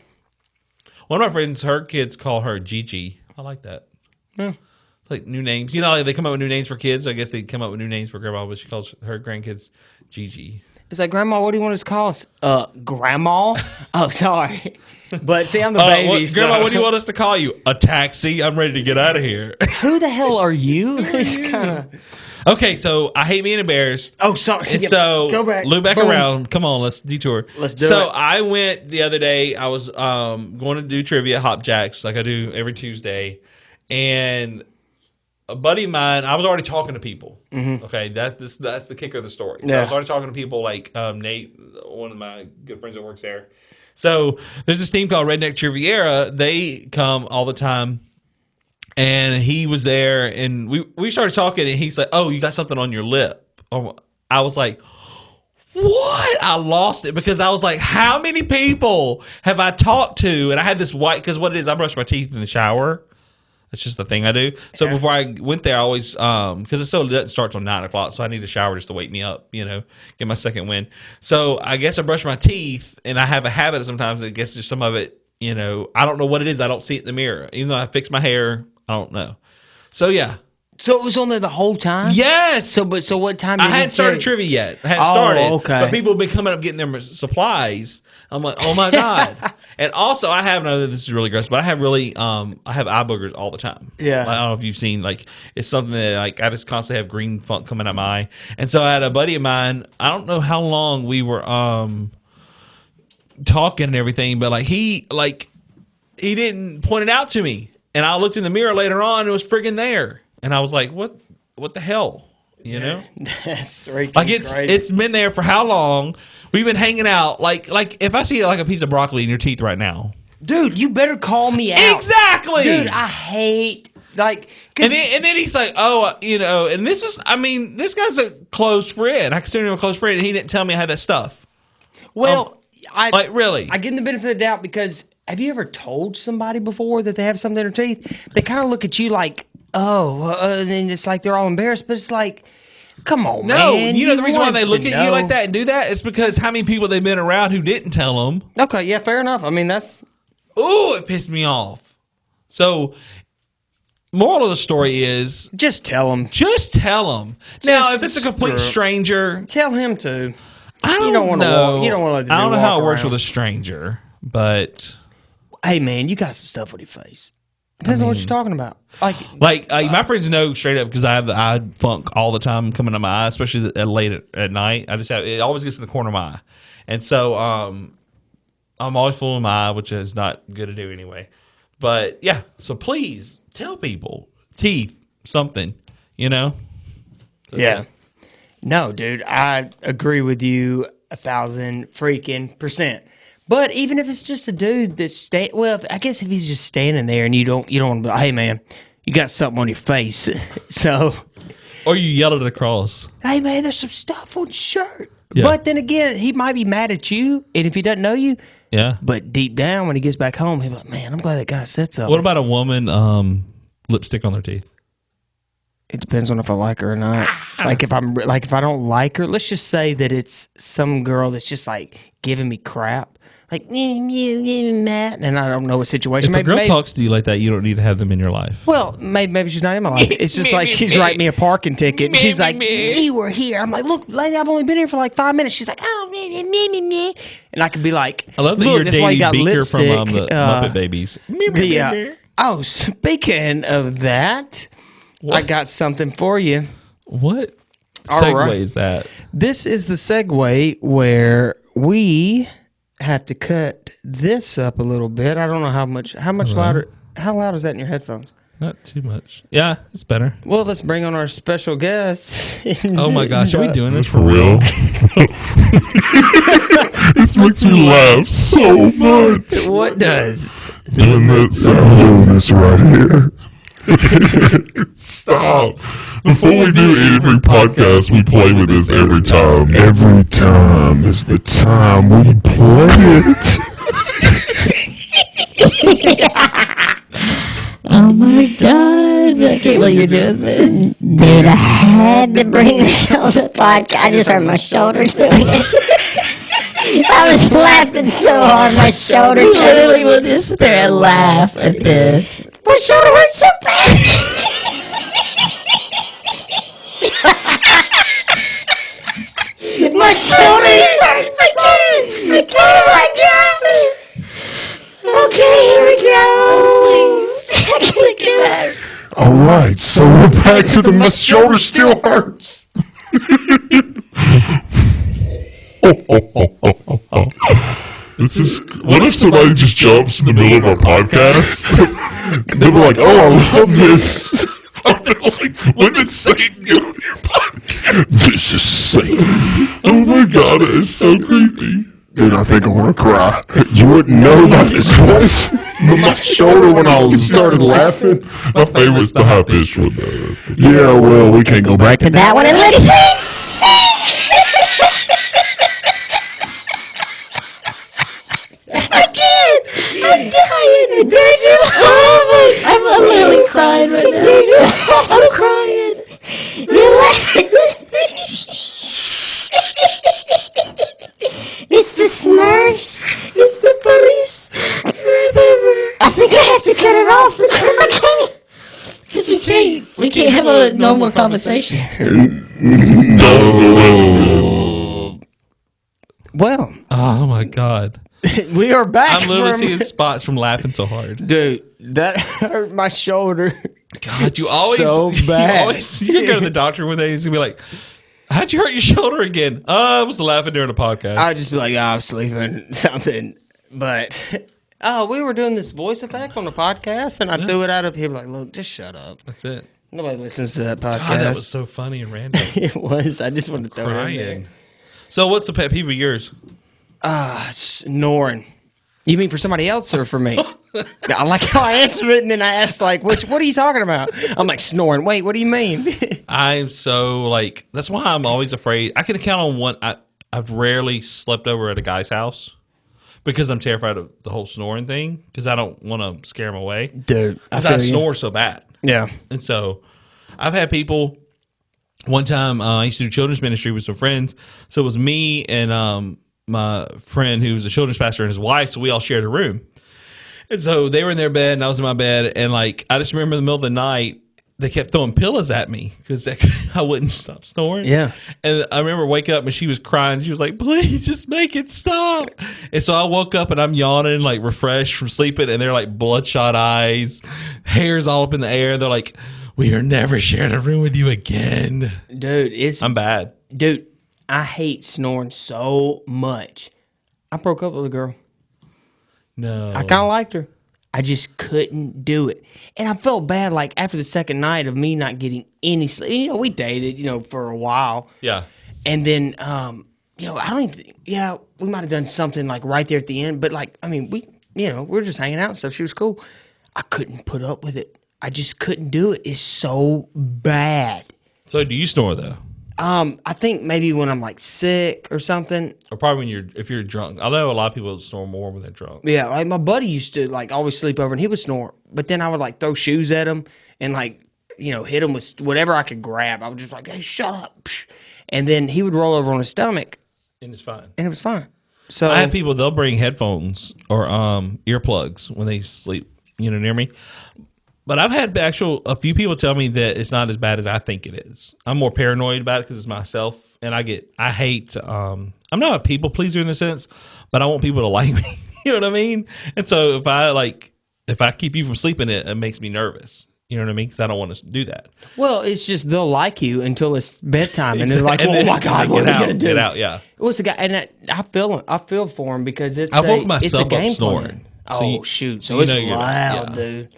One of my friends, her kids call her Gigi. I like that. Yeah. Like new names, like they come up with new names for kids. So I guess they come up with new names for grandma, but she calls her grandkids Gigi. It's like, Grandma, what do you want us to call us? Grandma? Oh, sorry. But see, I'm the baby. Grandma, what do you want us to call you? A taxi? I'm ready to get out of here. Who the hell are you? It's kind of... Okay, so I hate being embarrassed. Oh, sorry. And so, go back. Loop back around. Come on, let's detour. Let's do it. So I went the other day. I was going to do trivia at Hop Jacks like I do every Tuesday. And a buddy of mine, I was already talking to people. Mm-hmm. Okay, that's the kicker of the story. So I was already talking to people like Nate, one of my good friends that works there. So there's this team called Redneck Triviera. They come all the time. And he was there, and we started talking, and he's like, "Oh, you got something on your lip." I was like, "What?" I lost it because I was like, "How many people have I talked to?" And I had this white, because what it is, I brush my teeth in the shower. That's just the thing I do. So before I went there, I always, because it starts on 9 o'clock, so I need a shower just to wake me up, get my second wind. So I guess I brush my teeth, and I have a habit sometimes. I guess there's some of it, I don't know what it is. I don't see it in the mirror, even though I fix my hair. I don't know. So yeah. So it was on there the whole time? Yes. So what time did I hadn't started trivia yet. I hadn't started. Okay. But people have been coming up getting their supplies. I'm like, oh my God. And also I have, I know that this is really gross, but I have I have eye boogers all the time. Yeah. Like, I don't know if you've seen, like, it's something that like I just constantly have green funk coming out my eye. And so I had a buddy of mine, I don't know how long we were talking and everything, but he didn't point it out to me. And I looked in the mirror later on, and it was friggin' there. And I was like, what the hell? That's freaking like crazy. It's been there for how long? We've been hanging out. Like if I see like a piece of broccoli in your teeth right now. Dude, you better call me out. Exactly. Dude, I hate and then he's like, oh, and this is, this guy's a close friend. I consider him a close friend, and he didn't tell me I had that stuff. Well, really? I give him the benefit of the doubt because have you ever told somebody before that they have something in their teeth? They kind of look at you like, and it's like they're all embarrassed, but it's like, come on, man. No, the reason why they look at you like that and do that is because how many people they've been around who didn't tell them. Okay, yeah, fair enough. That's... Ooh, it pissed me off. So, moral of the story is... Just tell them. Now, if it's a complete stranger... Tell him to. I don't know. You don't want to let the I don't know dude how it walk works around. with a stranger, but... Hey, man, you got some stuff on your face. Depends on what you're talking about. Like my friends know straight up because I have the eye funk all the time coming to my eye, especially late at night. I just have it always gets in the corner of my eye, and so I'm always full of my eye, which is not good to do anyway. But yeah, so please tell people teeth something, So, yeah. No, dude, I agree with you 1,000% But even if it's just a dude that's I guess if he's just standing there and you don't want to be like, hey man, you got something on your face. So, or you yell it across. Hey man, there's some stuff on your shirt. Yeah. But then again, he might be mad at you, and if he doesn't know you, yeah. But deep down, when he gets back home, he'll be like, man, I'm glad that guy said something. What about a woman lipstick on their teeth? It depends on if I like her or not. If I don't like her, let's just say that it's some girl that's just like giving me crap. Like, Matt, and I don't know what situation. If a girl talks to you like that, you don't need to have them in your life. Well, maybe she's not in my life. It's just like she's writing me a parking ticket, and she's like, you were here. I'm like, look, lady, I've only been here for like 5 minutes. She's like, oh, me. And I could be like, I love that look, you're that's why you got dating Beaker lipstick. from the Muppet Babies. Speaking of that, I got something for you. What All segue right. is that? This is the segue where we have to cut this up a little bit. I don't know how much louder. How loud is that in your headphones? Not too much. Yeah, it's better. Well, let's bring on our special guest. Oh my gosh, are we doing this for real? This makes me laugh so much. What does? Doing that soundness right here. Stop. Before we do every podcast, we play with this every time. Every time is the time we play it. Oh my God. I can't believe you're doing this. Dude, I had to bring this on the podcast. I just hurt my shoulder doing it. I was laughing so hard, my shoulder. We literally will just sit there and laugh at this. My shoulder hurts so bad. My shoulder is All right, so we're back to the my shoulder still hurts. This is. What if somebody just jumps in the middle of our podcast? They'll be like, "Oh, I love this." Like, when did Satan get on your podcast? This is Satan. Oh my god, it is so creepy. Dude, I think I want to cry. You wouldn't know about this voice. But my shoulder when I started laughing. My favorite's the high pitched one though. Yeah, well, we can't go back to That one and let's I'm dying. I'm literally crying right now. I'm crying. You're laughing. It's the Smurfs. It's the police. I think I have to cut it off because I can't. Because we can't have a normal conversation. Well, Oh my god. we are back. I'm literally seeing spots from laughing so hard. Dude, that hurt my shoulder. God, you always so bad. You can go to the doctor one day. He's gonna be like, "How'd you hurt your shoulder again?" I was laughing during a podcast. I'd just be like, I was sleeping, something. But, we were doing this voice effect on the podcast, and I threw it out of here. Like, look, just shut up. That's it. Nobody listens to that podcast. God, that was so funny and random. It was. I just wanted to throw it in there. Crying. So, what's a pet peeve of yours? Snoring. You mean for somebody else or for me? I like how I answered it, and then I asked, like, what are you talking about? I'm like, snoring. Wait, what do you mean? I'm so like. That's why I'm always afraid. I can count on one. I've rarely slept over at a guy's house because I'm terrified of the whole snoring thing because I don't want to scare him away. Dude, because I snore so bad. Yeah. And so I've had people. One time I used to do children's ministry with some friends. So it was me and my friend who was a children's pastor and his wife. So we all shared a room. And so they were in their bed and I was in my bed. And like, I just remember in the middle of the night, they kept throwing pillows at me because I wouldn't stop snoring. Yeah. And I remember waking up and she was crying. She was like, please just make it stop. And so I woke up and I'm yawning, like refreshed from sleeping. And they're like bloodshot eyes, hair's all up in the air. They're like, we are never sharing a room with you again. Dude, I'm bad. Dude, I hate snoring so much. I broke up with a girl. No. I kind of liked her. I just couldn't do it. And I felt bad, like, after the second night of me not getting any sleep. You know, we dated, for a while. Yeah. And then, I don't even think, we might have done something, like, right there at the end. But, like, I mean, we were just hanging out and stuff. She was cool. I couldn't put up with it. I just couldn't do it. It's so bad. So do you snore, though? I think maybe when I'm like sick or something. Or probably if you're drunk. I know a lot of people snore more when they're drunk. Yeah, like my buddy used to like always sleep over and he would snore. But then I would like throw shoes at him and like, hit him with whatever I could grab. I would just like, hey, shut up. And then he would roll over on his stomach. And it's fine. And it was fine. So I have people, they'll bring headphones or earplugs when they sleep, near me. But I've had a few people tell me that it's not as bad as I think it is. I'm more paranoid about it because it's myself, and I hate. I'm not a people pleaser in the sense, but I want people to like me. You know what I mean? And so if I keep you from sleeping, it makes me nervous. You know what I mean? Because I don't want to do that. Well, it's just they'll like you until it's bedtime, and they're like, "Oh my god, what are we gonna do?" Get out, yeah. What's the guy? And I feel for him because I woke myself up snoring. Oh shoot! So it's loud, dude.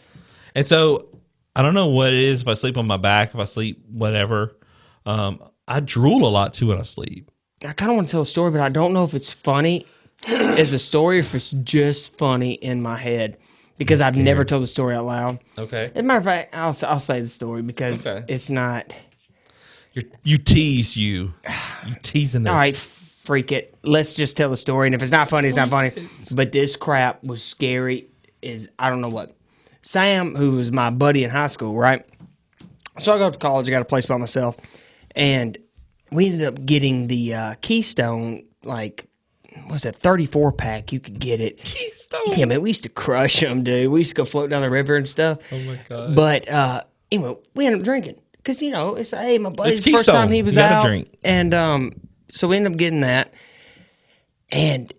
And so I don't know what it is if I sleep on my back, if I sleep whatever. I drool a lot too when I sleep. I kind of want to tell a story, but I don't know if it's funny as a story or if it's just funny in my head because I've never told the story out loud. Okay. As a matter of fact, I'll say the story because it's not. You tease you. You teasing us. All right, freak it. Let's just tell the story, and if it's not funny, it's not funny. But this crap was scary as I don't know what. Sam, who was my buddy in high school, right? So I go to college. I got a place by myself. And we ended up getting the Keystone, like, what's that, 34-pack? You could get it. Keystone? Yeah, man, we used to crush them, dude. We used to go float down the river and stuff. Oh, my God. But, anyway, we ended up drinking. Because, it's, hey, my buddy's it's the first Keystone. time he was you gotta out. Drink. And so we ended up getting that. And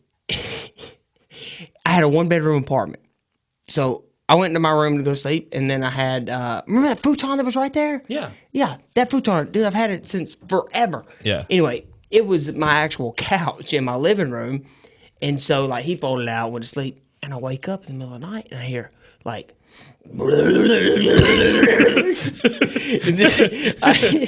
I had a one-bedroom apartment. So I went into my room to go sleep, and then I had remember that futon that was right there? Yeah, that futon, dude. I've had it since forever. Yeah. Anyway, it was my actual couch in my living room, and so like he folded it out, went to sleep, and I wake up in the middle of the night and I hear like. And this, I hear.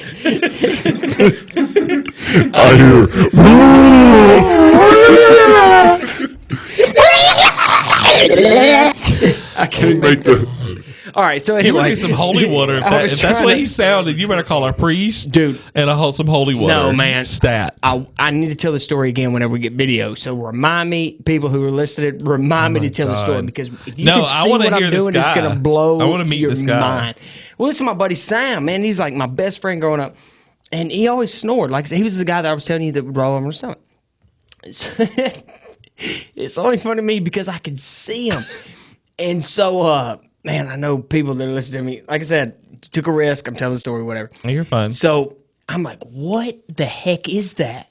I couldn't Make the. All right, so You anyway, want some holy water. If that's what he sounded, you better call a priest, Dude. and I'll hold some holy water. No, man. Stat. I need to tell the story again whenever we get video. So remind me, people who are listening, remind me to tell the story, because if you can see what I'm doing, it's going to blow I want to meet your this guy. mind. Well, this is my buddy Sam, man. He's like my best friend growing up, and he always snored. Like he was the guy that I was telling you that would roll over his stomach. It's only funny to me because I can see him. And so, man, I know people that listen to me, like I said, took a risk. I'm telling the story, whatever. You're fine. So I'm like, what the heck is that?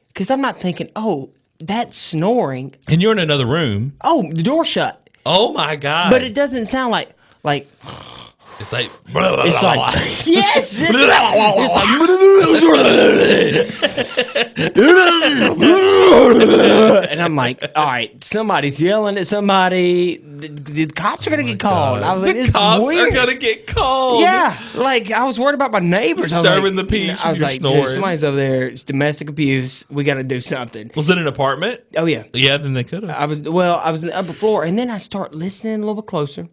Because I'm not thinking, oh, that's snoring. And you're in another room. Oh, the door shut. Oh my God. But it doesn't sound like it's like it's like yes, it's like and I'm like, all right, somebody's yelling at somebody. The cops are gonna get called. God. I was like, this cops is weird. are gonna get called. Yeah, like I was worried about my neighbors. Disturbing the peace. I was with like, your dude, snoring. somebody's over there. It's domestic abuse. We got to do something. Was it an apartment? Oh yeah. Yeah, then they could have. I was in the upper floor, and then I start listening a little bit closer.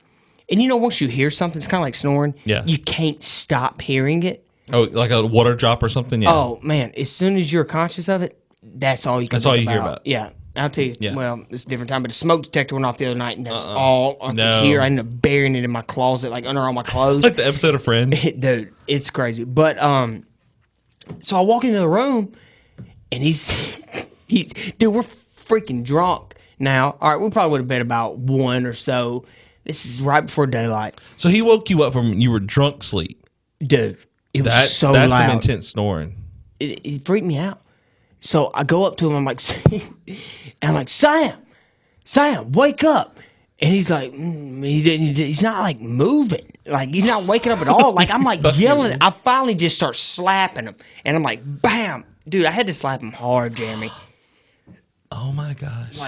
And you know, once you hear something, it's kind of like snoring. Yeah. You can't stop hearing it. Oh, like a water drop or something? Yeah. Oh man, as soon as you're conscious of it, that's all you can. That's all think you hear about. Yeah, I'll tell you. Yeah. Well, it's a different time, but a smoke detector went off the other night, and that's all I No. could hear. I ended up burying it in my closet, like under all my clothes. Like the episode of Friends. Dude, it's crazy. But so I walk into the room, and he's dude, we're freaking drunk now. All right, we probably would have been about 1 or so. This is right before daylight. So he woke you up from you were drunk sleep. Dude, it was so that's loud. some intense snoring. It freaked me out. So I go up to him. I'm like, Sam, wake up. And he's like, he's not like moving. Like he's not waking up at all. Like I'm like yelling. I finally just start slapping him. And I'm like, bam. Dude, I had to slap him hard, Jeremy. Oh my gosh.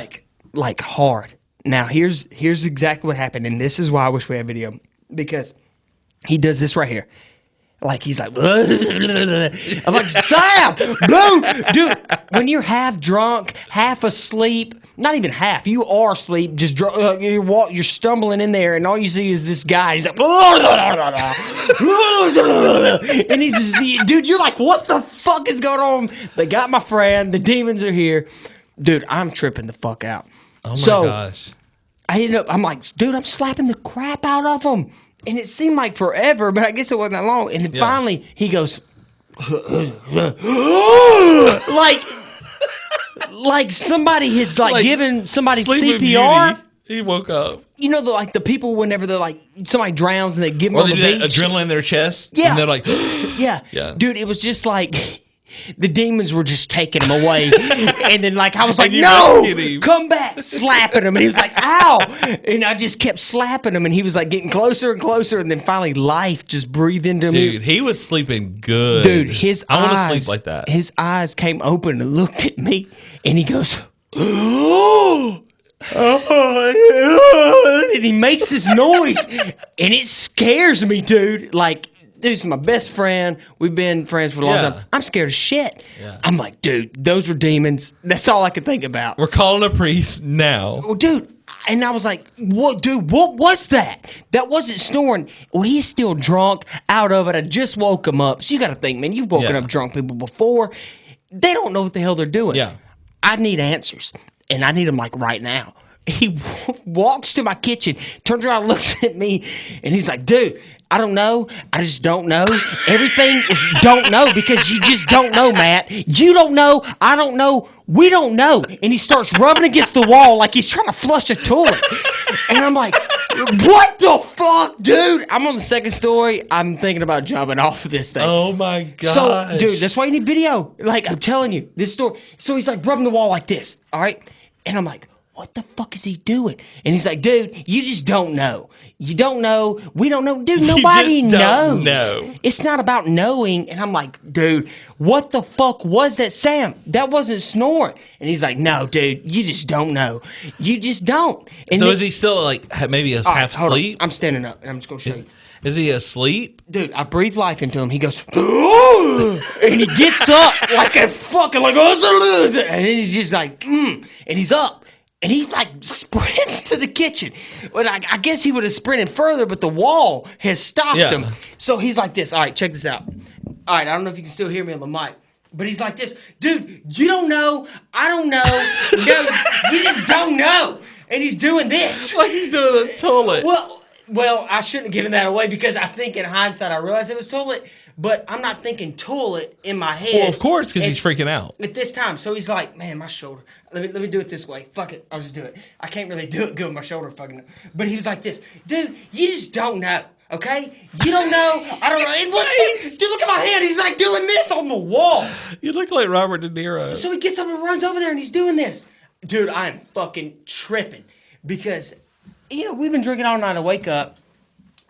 Like hard. Now here's exactly what happened. And this is why I wish we had video. Because he does this right here. Like he's like, I'm like, Sam, no, dude. When you're half drunk, half asleep, not even half, you are asleep. Just you're stumbling in there, and all you see is this guy. He's like, and he's just, dude. You're like, what the fuck is going on? They got my friend. The demons are here, dude. I'm tripping the fuck out. Oh my gosh. I'm like, dude, I'm slapping the crap out of him. And it seemed like forever, but I guess it wasn't that long. And then finally, he goes, like somebody has given somebody CPR. He woke up. You know, the people whenever they're like somebody drowns and they give them Or on they the do that beach. adrenaline in their chest. Yeah. And they're like, Yeah, dude, it was just like the demons were just taking him away. And then I was like, And you no, rescued him. come back, slapping him. And he was like, ow. And I just kept slapping him. And he was like getting closer and closer. And then finally life just breathed into him. dude, he was sleeping good. Dude, his I eyes. want to sleep like that. His eyes came open and looked at me. And he goes, oh. And he makes this noise. And it scares me, dude. Like, dude, he's my best friend. We've been friends for a long time. I'm scared of shit. Yeah. I'm like, dude, those are demons. That's all I could think about. We're calling a priest now. Oh, dude. And I was like, what, dude, what was that? That wasn't snoring. Well, he's still drunk, out of it. I just woke him up. So you got to think, man, you've woken up drunk people before. They don't know what the hell they're doing. Yeah. I need answers. And I need them right now. He walks to my kitchen, turns around, looks at me, and he's like, dude, I don't know. I just don't know. Everything is don't know because you just don't know, Matt. You don't know. I don't know. We don't know. And he starts rubbing against the wall like he's trying to flush a toilet. And I'm like, what the fuck, dude? I'm on the second story. I'm thinking about jumping off of this thing. Oh my gosh. So, dude, that's why you need video. I'm telling you, this story. So he's rubbing the wall like this, all right? And I'm like, what the fuck is he doing? And he's like, dude, you just don't know. You don't know. We don't know. Dude, nobody knows. Know. It's not about knowing. And I'm like, dude, what the fuck was that, Sam? That wasn't snoring. And he's like, no, dude, you just don't know. You just don't. And so is he still like maybe half asleep? I'm standing up and I'm just going to show you. Is he asleep? Dude, I breathe life into him. He goes, and he gets up like a fucking, like, and he's just like, and he's up. And he like sprints to the kitchen. But I guess he would have sprinted further, but the wall has stopped him. So he's like this. All right, check this out. All right, I don't know if you can still hear me on the mic. But he's like this. Dude, you don't know. I don't know. No, you just don't know. And he's doing this. Like he's doing the toilet. Well, I shouldn't have given that away because I think in hindsight I realized it was toilet. But I'm not thinking toilet in my head. Well, of course, because he's freaking out. At this time. So he's like, man, my shoulder. Let me do it this way. Fuck it. I'll just do it. I can't really do it good with my shoulder fucking. But he was like this. Dude, you just don't know. Okay? You don't know. I don't know. And dude, look at my hand. He's like doing this on the wall. You look like Robert De Niro. So he gets up and runs over there and he's doing this. Dude, I am fucking tripping. Because, we've been drinking all night. I wake up.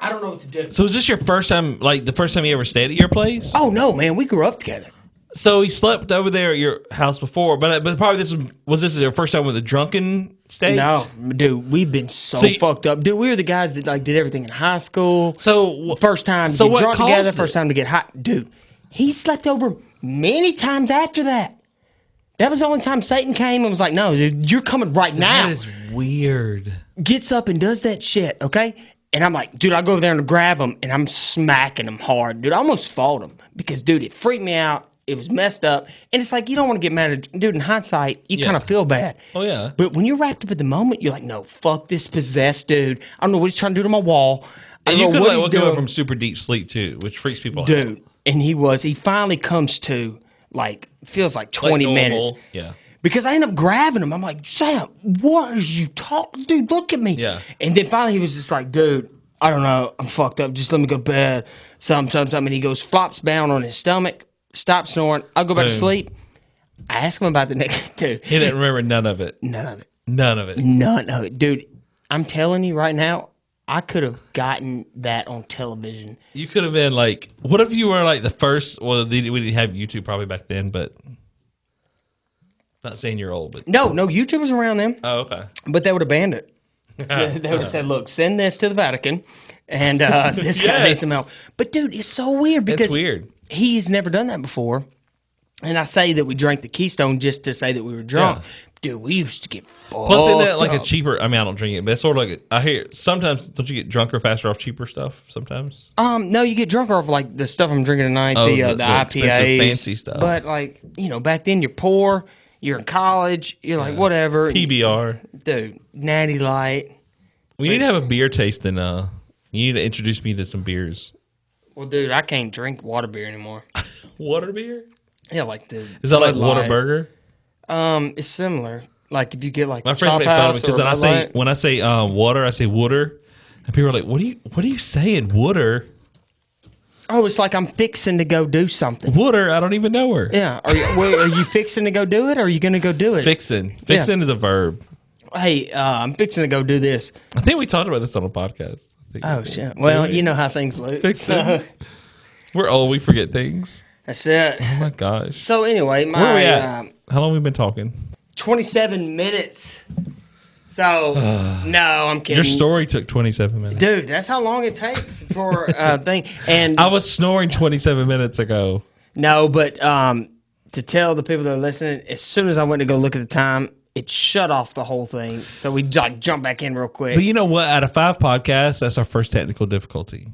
I don't know what to do. So is this your first time, like the first time you ever stayed at your place? Oh, no, man. We grew up together. So he slept over there at your house before, but probably this your first time with a drunken state? No, dude, we've been so fucked up. Dude, we were the guys that like did everything in high school. So first time to get drunk together, first time to get hot. Dude, he slept over many times after that. That was the only time Satan came and was like, no, dude, you're coming right now. That is weird. Gets up and does that shit, okay? And I'm like, dude, I go over there and grab him, and I'm smacking him hard. Dude, I almost fought him because, dude, it freaked me out. It was messed up. And it's like, you don't want to get mad at, dude, in hindsight, you kind of feel bad. Oh, yeah. But when you're wrapped up at the moment, you're like, no, fuck this possessed dude. I don't know what he's trying to do to my wall. And you could look at from super deep sleep, too, which freaks people out. Dude, and he finally comes to, like, feels like 20 minutes. Yeah. Because I end up grabbing him. I'm like, Sam, what are you talking? Dude, look at me. Yeah. And then finally he was just like, dude, I don't know. I'm fucked up. Just let me go to bed. Something. And he goes, flops down on his stomach, stops snoring. I'll go back to sleep. I ask him about the next dude. He didn't remember none of it. None of it. None of it. None of it. Dude, I'm telling you right now, I could have gotten that on television. You could have been like, what if you were like the first, well, we didn't have YouTube probably back then, but not saying you're old, but. No, YouTube was around then. Oh, okay. But they would have banned it. They would have said, look, send this to the Vatican, and this guy needs some help. But, dude, it's so weird because he's never done that before. And I say that we drank the Keystone just to say that we were drunk. Yeah. Dude, we used to get fucked Plus, isn't that like a cheaper, I mean, I don't drink it, but it's sort of like, I hear, sometimes, don't you get drunker faster off cheaper stuff sometimes? No, you get drunker off like the stuff I'm drinking tonight, the IPAs. Fancy stuff. But like, back then you're poor, you're in college, you're like, whatever. PBR. Dude, Natty Light. We need to have a beer tasting. You need to introduce me to some beers. Well, dude, I can't drink water beer anymore. Water beer? Yeah, like the. Is that like Whataburger? It's similar. Like if you get like my friends make fun of me because when I say water, I say wooder, and people are like, "What are you saying, wooder?" Oh, it's like I'm fixing to go do something. Wooder, I don't even know her. Yeah, are you fixing to go do it, or are you going to go do it? Fixing is a verb. Hey, I'm fixing to go do this. I think we talked about this on a podcast. Oh shit! Well, you know how things look. Fixing. We're old. We forget things. That's it. Oh my gosh. So anyway, where are we at? How long have we been talking? 27 minutes. So no, I'm kidding. Your story took 27 minutes, dude. That's how long it takes for a thing. And I was snoring 27 minutes ago. No, but to tell the people that are listening, as soon as I went to go look at the time, it shut off the whole thing. So we jumped back in real quick. But you know what? Out of 5 podcasts, that's our first technical difficulty.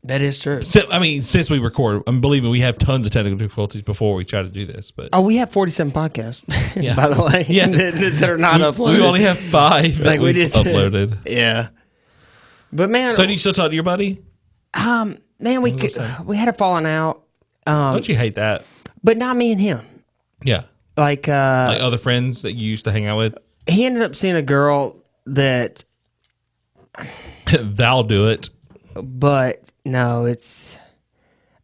That is true. So, I mean, since we record, believe me, we have tons of technical difficulties before we try to do this. But we have 47 podcasts, by the way, that are not uploaded. We only have 5 that we've uploaded. Yeah. But, man. So, do you still talk to your buddy? Man, we had a falling out. Don't you hate that? But not me and him. Yeah. Like other friends that you used to hang out with? He ended up seeing a girl that... Thou do it. But... No, it's...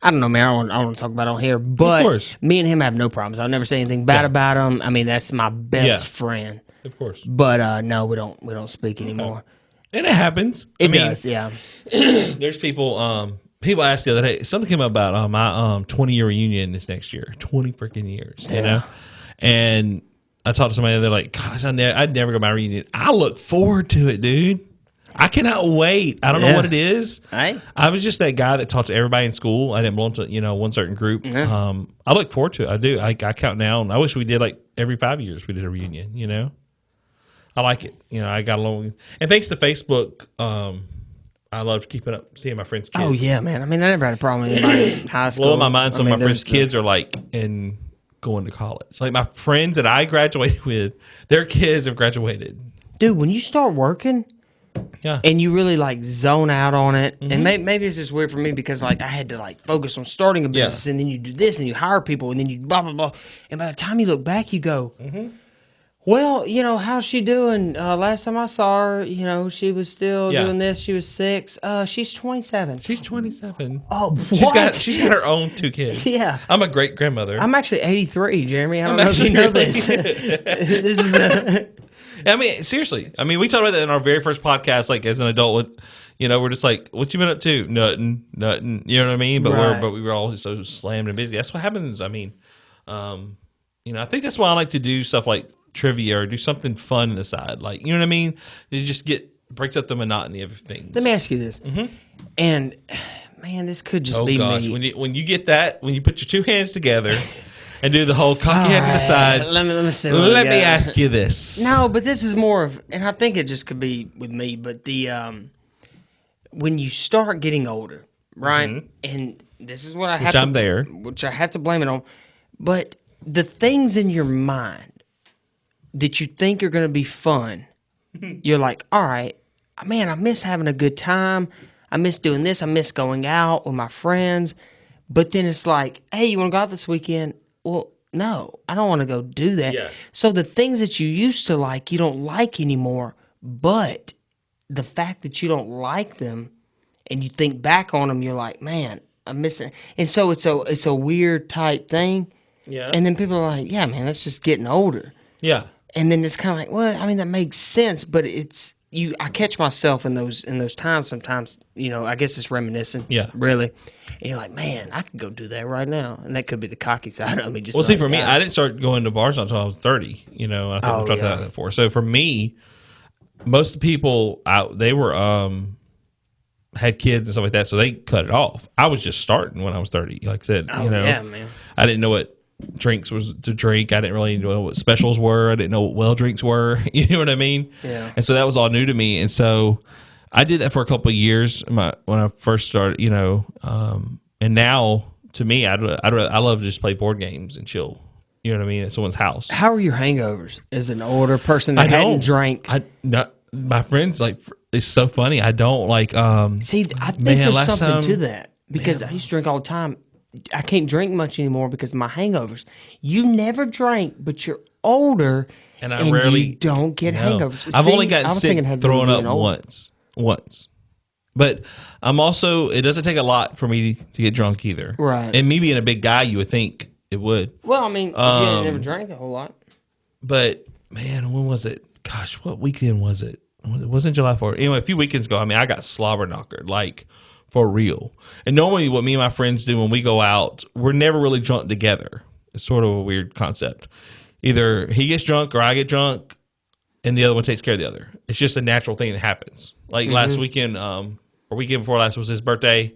I don't know, man. I don't want to talk about it on here. But me and him have no problems. I'll never say anything bad about him. I mean, that's my best friend. Of course. But no, we don't speak anymore. And it happens. It does, yeah. There's people. People asked the other day. Something came up about my 20-year reunion this next year. 20 freaking years, you know. And I talked to somebody. They're like, "Gosh, I'd never go to my reunion. I look forward to it, dude. I cannot wait. I don't know what it is. Right? I was just that guy that talked to everybody in school. I didn't belong to one certain group. I look forward to it. I do. I count down. I wish we did like every 5 years we did a reunion. You know, I like it. You know, I got along. And thanks to Facebook, I loved keeping up, seeing my friends' kids. Oh yeah, man. I mean, I never had a problem with anybody in high school. Blowing my mind. Some of my friends' kids are like going to college. Like my friends that I graduated with, their kids have graduated. Dude, when you start working. Yeah. And you really like zone out on it. And maybe it's just weird for me because like I had to like focus on starting a business and then you do this and you hire people and then you blah, blah, blah. And by the time you look back, you go, well, how's she doing? Last time I saw her, she was still doing this. She was 6. She's 27. She's 27. Oh, she's got her own 2 kids. Yeah. I'm a great grandmother. I'm actually 83, Jeremy. I don't know if you know this. This is the... I mean, seriously. I mean, we talked about that in our very first podcast. Like, as an adult, we're just like, "What you been up to?" Nothing. You know what I mean? But we were all so slammed and busy. That's what happens. I mean, I think that's why I like to do stuff like trivia or do something fun on the side. Like, you know what I mean? It just breaks up the monotony of things. Let me ask you this. And man, this could just be me. When you get that, when you put your 2 hands together. And do the whole cock your head to the side. Let me ask you this. No, but this is more of, and I think it just could be with me, but the when you start getting older, right? And this is what I have which I have to blame it on. But the things in your mind that you think are going to be fun, you're like, all right, man, I miss having a good time. I miss doing this. I miss going out with my friends. But then it's like, hey, you want to go out this weekend? Well, no, I don't want to go do that. Yeah. So the things that you used to like, you don't like anymore. But the fact that you don't like them and you think back on them, you're like, man, I'm missing. And so it's a weird type thing. Yeah. And then people are like, yeah, man, that's just getting older. Yeah. And then it's kind of like, well, I mean, that makes sense, but it's I catch myself in those times sometimes. I guess it's reminiscent. Yeah. Really. And you're like, man, I could go do that right now. And that could be the cocky side of me. Just see, for me, I didn't start going to bars until I was 30. I think we talked about that before. So for me, most of the people out, they were had kids and stuff like that, so they cut it off. I was just starting when I was 30. Like I said, yeah, man. I didn't know what drinks was to drink. I didn't really know what specials were. I didn't know what well drinks were. You know what I mean? Yeah. And so that was all new to me. And so I did that for a couple of years when I first started, and now to me, I love to just play board games and chill. You know what I mean? At someone's house. How are your hangovers as an older person that hadn't drank? My friends, like, it's so funny. I don't like. See, I think there's something to that because I used to drink all the time. I can't drink much anymore because of my hangovers. You never drank, but you're older, and you don't get hangovers. I've only gotten sick throwing up once. But I'm also, it doesn't take a lot for me to get drunk either. Right. And me being a big guy, you would think it would. Well, I mean, you never drank a whole lot. But, man, when was it? Gosh, what weekend was it? It wasn't July 4th. Anyway, a few weekends ago, I got slobber knockered, like, for real. And normally what me and my friends do when we go out, we're never really drunk together. It's sort of a weird concept. Either he gets drunk or I get drunk, and the other one takes care of the other. It's just a natural thing that happens. Like last weekend, or weekend before last was his birthday.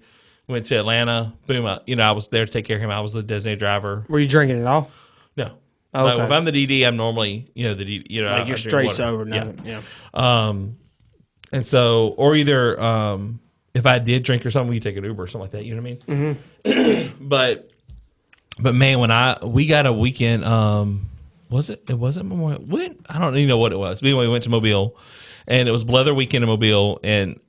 We went to Atlanta. Boom! I was there to take care of him. I was the designated driver. Were you drinking at all? No. Oh, okay. If I'm the DD, I'm normally the DD. Like you're straight sober. Nothing. Yeah. And so, or either if I did drink or something, we take an Uber or something like that. You know what I mean? Mm-hmm. But man, when we got a weekend, was it? It wasn't Memorial. When? I don't even know what it was. But anyway, we went to Mobile, and it was Bleather weekend in Mobile, and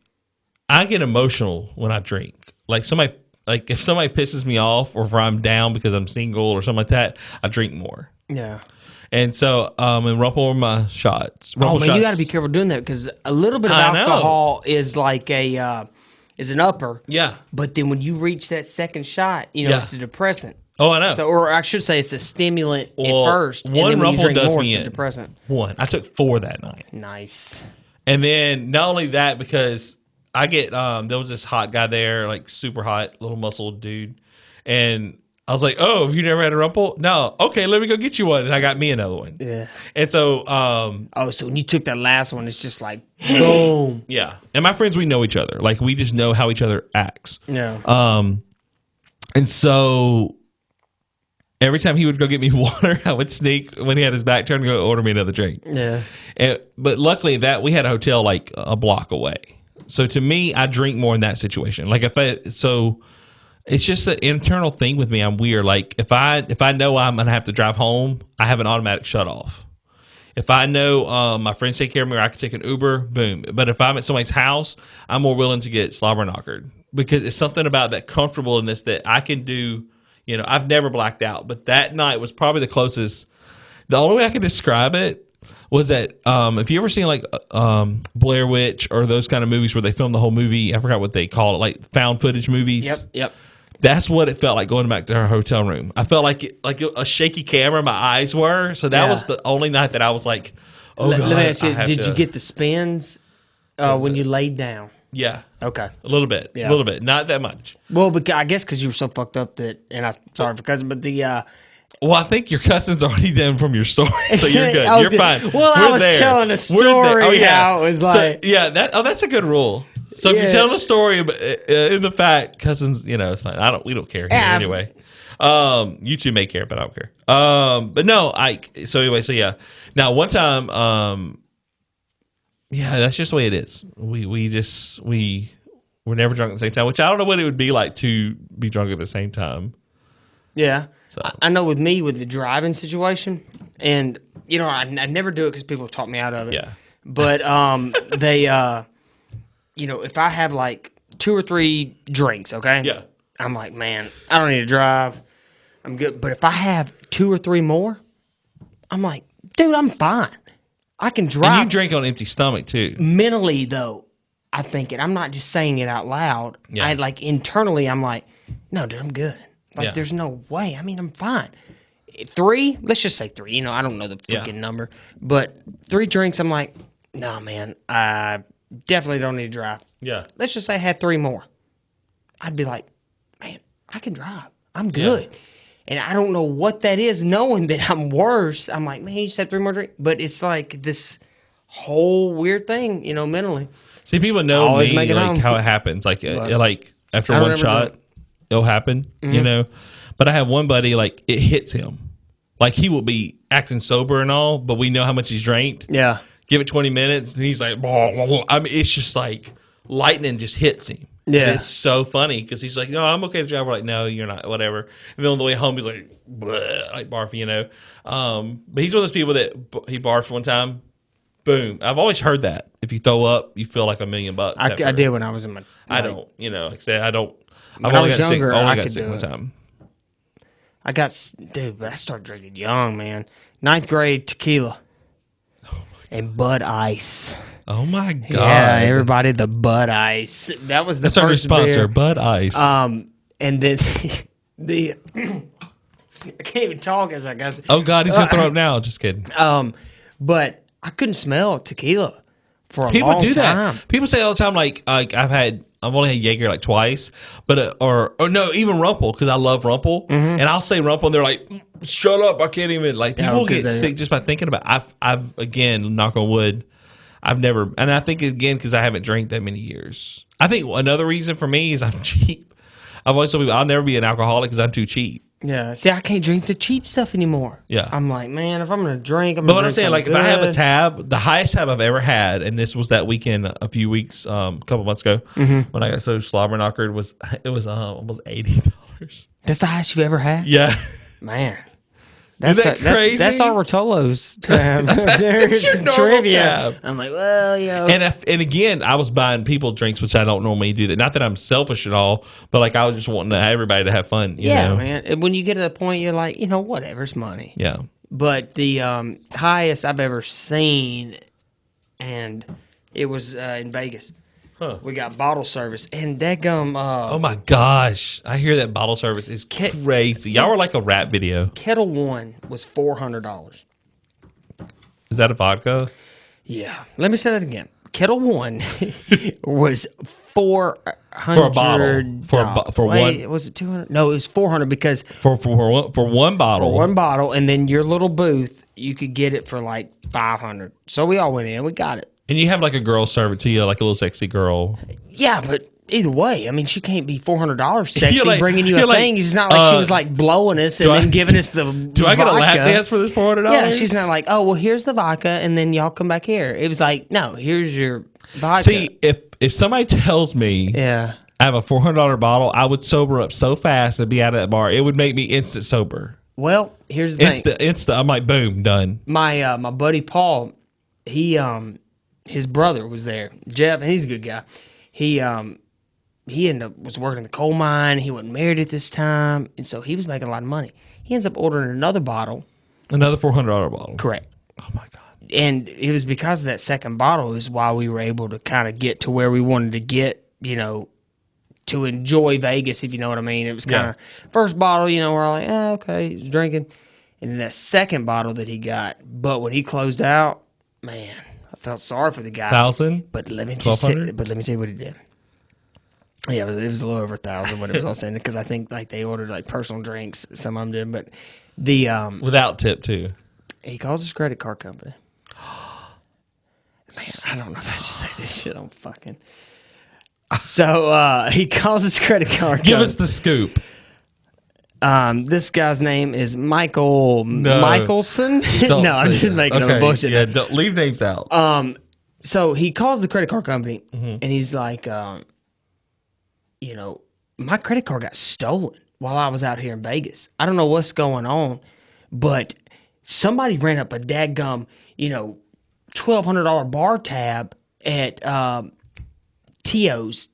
I get emotional when I drink. Like if somebody pisses me off, or if I'm down because I'm single or something like that, I drink more. Yeah. And so, and rumple over my shots. You got to be careful doing that because a little bit of alcohol is like is an upper. Yeah. But then when you reach that second shot, it's a depressant. Oh, I know. So, or I should say, it's a stimulant at first. One and then when you Rumple drink does more, me it's a in. depressant. One. I took 4 that night. Nice. And then not only that, because I get there was this hot guy there, like super hot, little muscled dude, and I was like, "Oh, have you never had a Rumple?" No. Okay, let me go get you one, and I got me another one. Yeah. And so, so when you took that last one, it's just like boom. yeah. And my friends, we know each other. Like we just know how each other acts. Yeah. And so every time he would go get me water, I would sneak when he had his back turned and go order me another drink. Yeah. But luckily that we had a hotel like a block away. So to me, I drink more in that situation. Like it's just an internal thing with me. I'm weird. Like if I know I'm gonna have to drive home, I have an automatic shut off. If I know my friends take care of me or I can take an Uber, boom. But if I'm at somebody's house, I'm more willing to get slobber knockered because it's something about that comfortableness that I can do. You know, I've never blacked out, but that night was probably the closest. The only way I can describe it was that if you ever seen like Blair Witch or those kind of movies where they film the whole movie, I forgot what they call it, like found footage movies. Yep. That's what it felt like going back to our hotel room. I felt like a shaky camera. My eyes were. So that was the only night that I was like, oh, God. Let me ask you, did you get the spins when you laid down? Yeah. Okay. A little bit. Yeah. A little bit. Not that much. Well, I guess because you were so fucked up that, and I'm sorry for cousin, but well, I think your cousin's already done from your story, so you're good. You're fine. Well, I was telling a story how it was like. So, that's a good rule. So if you're telling a story in the fact, cousins, it's fine. We don't care here anyway. You two may care, but I don't care. But no, Now one time, that's just the way it is. We're never drunk at the same time, which I don't know what it would be like to be drunk at the same time. Yeah. So. I know with me, with the driving situation, and, I never do it because people have taught me out of it. Yeah. But they, if I have like 2 or 3 drinks, okay? Yeah. I'm like, man, I don't need to drive. I'm good. But if I have 2 or 3 more, I'm like, dude, I'm fine. I can drive. And you drink on empty stomach, too. Mentally, though, I think it. I'm not just saying it out loud. Yeah. I internally, I'm like, no, dude, I'm good. There's no way. I mean, I'm fine. 3, let's just say 3. I don't know the freaking number. But 3 drinks, I'm like, nah, man, I definitely don't need to drive. Yeah. Let's just say I had 3 more. I'd be like, man, I can drive. I'm good. Yeah. And I don't know what that is, knowing that I'm worse. I'm like, man, you just had 3 more drinks. But it's like this whole weird thing, mentally. See, people know me, how it happens. Like after one shot, it'll happen, But I have one buddy, it hits him. Like, he will be acting sober and all, but we know how much he's drank. Yeah. Give it 20 minutes, and he's like, blah, blah, blah. I mean, it's just like lightning just hits him. Yeah. And it's so funny because he's like, no, I'm okay to drive. We're like, no, you're not, whatever. And then on the way home, he's like, bleh, like barf, But he's one of those people that he barfed one time. Boom. I've always heard that. If you throw up, you feel like $1 million. I did when I was in my. I don't, like I said, I don't. I've only got younger, sick. I got sick one time. But I started drinking young, man. 9th grade tequila. And Bud Ice. Oh my God! Yeah, everybody, the Bud Ice. That was the first our sponsor, beer. Bud Ice. And then the I can't even talk as I guess. Oh God, he's gonna throw up now. Just kidding. But I couldn't smell tequila for a People long do time. that. People say all the time, I've only had Jaeger twice, but or no, even Rumple because I love Rumple, and I'll say Rumple, and they're like, "Shut up! I can't even." People get sick just by thinking about it. I've again, knock on wood, I've never, and I think again because I haven't drank that many years. I think another reason for me is I'm cheap. I've always told people I'll never be an alcoholic because I'm too cheap. Yeah, see, I can't drink the cheap stuff anymore. Yeah, I'm like, man, if I'm gonna drink, But what I'm saying, if I have a tab, the highest tab I've ever had, and this was that weekend a few weeks, a couple months ago, when I got so slobber knockered, was almost $80. That's the highest you've ever had? Yeah, man. Isn't that crazy? That's our Rotolo's tab. That's your normal trivia. Tab. I'm like, well, And again, I was buying people drinks, which I don't normally do. That. Not that I'm selfish at all, but I was just wanting everybody to have fun. You know? Man. And when you get to the point, you're like, whatever, it's money. Yeah. But the highest I've ever seen, and it was in Vegas. We got bottle service. And daggum... oh, my gosh. I hear that bottle service is crazy. Y'all were like a rap video. Kettle One was $400. Is that a vodka? Yeah. Let me say that again. Kettle One was $400 for a bottle. For Wait, one. was it 200? No, it was 400 because For one bottle. for one bottle, and then your little booth, you could get it for like 500. So we all went in, we got it. And you have like a girl serve it to you, like a little sexy girl. Yeah, but either way, I mean, she can't be $400 sexy like- bringing you a you're like, thing. It's not like she was like blowing us and then giving us the Do I get a lap dance for this $400? Yeah, she's not like, oh, well, here's the vodka, and then y'all come back here. It was like, no, here's your vodka. See, if somebody tells me Yeah. I have a $400 bottle, I would sober up so fast and be out of that bar. It would make me instant sober. Well, here's the thing. Instant. I'm like, boom, done. My buddy Paul, his brother was there, Jeff, and he's a good guy. He ended up was working in the coal mine. He wasn't married at this time, and so he was making a lot of money. He ends up ordering another bottle. Another $400 bottle. Correct. Oh my god. And it was because of that second bottle is why we were able to kind of get to where we wanted to get, to enjoy Vegas, if you know what I mean. It was kind of first bottle, we're all like, okay, he's drinking. And then that second bottle that he got, but when he closed out, man, I felt sorry for the guy. 1,000? But let me tell you what he did. Yeah, it was a little over 1,000 when it was all said, because I think like they ordered like personal drinks, some of them did, but the Without tip too. he calls his credit card company. Man, I don't know if I should say this shit on fucking. So he calls his credit card. Give us the scoop. This guy's name is Michael Michelson. Don't No, I'm say just that. making up bullshit. Yeah, don't leave names out. So he calls the credit card company and he's like, my credit card got stolen while I was out here in Vegas. I don't know what's going on, but somebody ran up a dadgum, $1,200 bar tab at Tio's.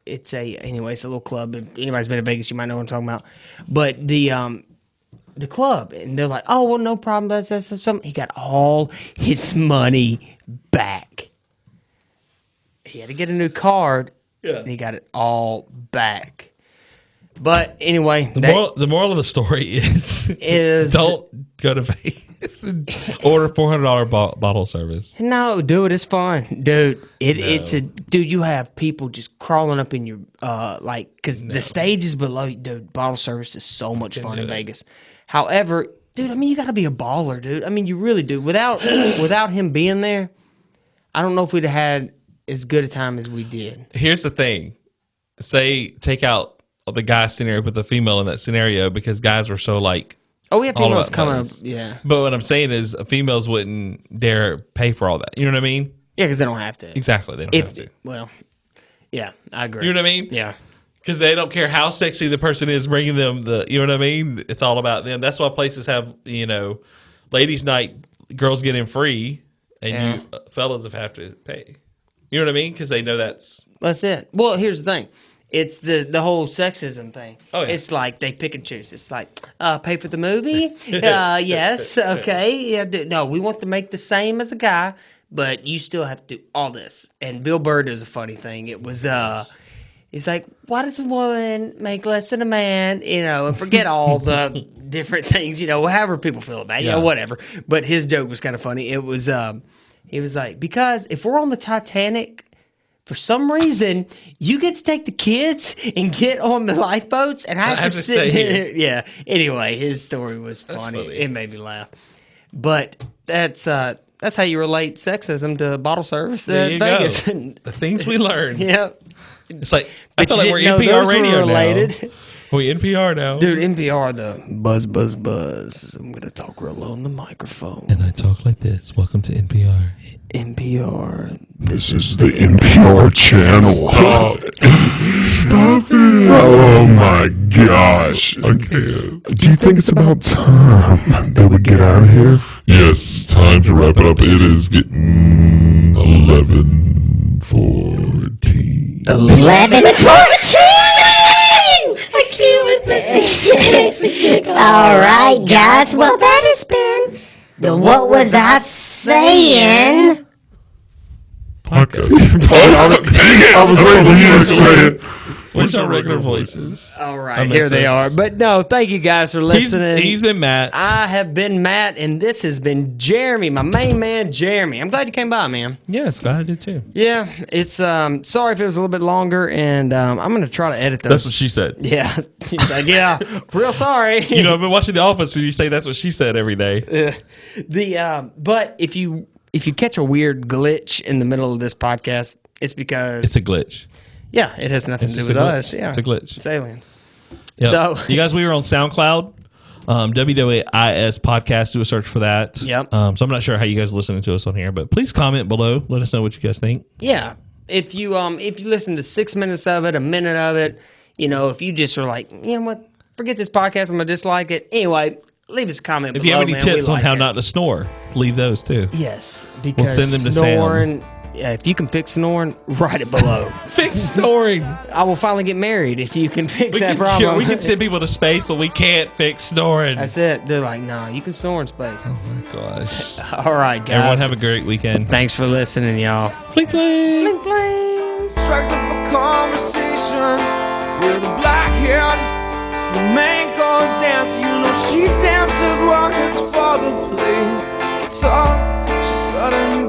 It's a little club. If anybody's been to Vegas, you might know what I'm talking about. But the club, and they're like, oh, well, no problem. That's something. He got all his money back. He had to get a new card, and he got it all back. But anyway, The moral of the story is don't go to Vegas and order $400 bottle service. No, dude, it's fun, dude. Dude. You have people just crawling up in your because the stage is below. Dude, bottle service is so much fun in Vegas. However, dude, I mean, you got to be a baller, dude. I mean, you really do. Without him being there, I don't know if we'd have had as good a time as we did. Here's the thing: take out the guy scenario, put the female in that scenario, because guys were so like. Oh, we have females coming up, yeah. But what I'm saying is, females wouldn't dare pay for all that. You know what I mean? Yeah, because they don't have to. Exactly, they don't have to. Well, yeah, I agree. You know what I mean? Yeah. Because they don't care how sexy the person is bringing them you know what I mean? It's all about them. That's why places have, ladies' night, girls get in free, and you fellas have to pay. You know what I mean? Because they know that's it. Well, here's the thing. It's the whole sexism thing. Oh, yeah. It's like they pick and choose. It's like, pay for the movie? Yes, okay. Yeah, no, we want to make the same as a guy, but you still have to do all this. And Bill Burr does a funny thing. It was, he's like, why does a woman make less than a man? And forget all the different things, however people feel about it, whatever. But his joke was kind of funny. It was, he was like, because if we're on the Titanic, for some reason, you get to take the kids and get on the lifeboats, and I have to sit there. Yeah. Anyway, his story was funny. It made me laugh. But that's how you relate sexism to bottle service at Vegas. The things we learn. Yep. It's like, I feel like we're NPR radio related. Now. We NPR now. Dude, NPR, the buzz, buzz, buzz. I'm going to talk real low on the microphone. And I talk like this. Welcome to NPR. NPR. This is the NPR channel. Stop it. Oh my gosh. I can't. Do you think it's about time that we get out of here? Yes, time to wrap it up. It is getting 11:14. 11:14! I can't with this. It makes me giggle. All right, guys. Well, that has been the What Was I Saying? podcast. I was waiting for you to say it. Where's our regular voices? All right, here they are. But no, thank you guys for listening. He's been Matt. I have been Matt, and this has been Jeremy, my main man, Jeremy. I'm glad you came by, man. Yes, glad I did too. Yeah, it's sorry if it was a little bit longer, and I'm gonna try to edit those. That's what she said. Yeah, she's like, yeah, real sorry. You know, I've been watching The Office when you say that's what she said every day. But if you catch a weird glitch in the middle of this podcast, it's because It's a glitch. Yeah, it has nothing to do with us. Yeah, it's a glitch. It's aliens. Yep. So you guys, we were on SoundCloud, WWIS podcast. Do a search for that. Yep. So I'm not sure how you guys are listening to us on here, but please comment below. Let us know what you guys think. Yeah, if you listen to 6 minutes of it, a minute of it, if you just are like, you know what, forget this podcast, I'm gonna dislike it. Anyway, leave us a comment. If you have any tips on how not to snore, leave those too. Yes, because we'll send them to snoring. Sam. Yeah, if you can fix snoring, write it below. Fix snoring. I will finally get married if you can fix that problem. We can send people to space, but we can't fix snoring. That's it. They're like, no, you can snore in space. Oh my gosh. All right, guys. Everyone have a great weekend. Thanks for listening, y'all. Fling fling. Fling fling. Strikes up a conversation with a black-haired flamenco dancer. She dances while his father plays guitar. She suddenly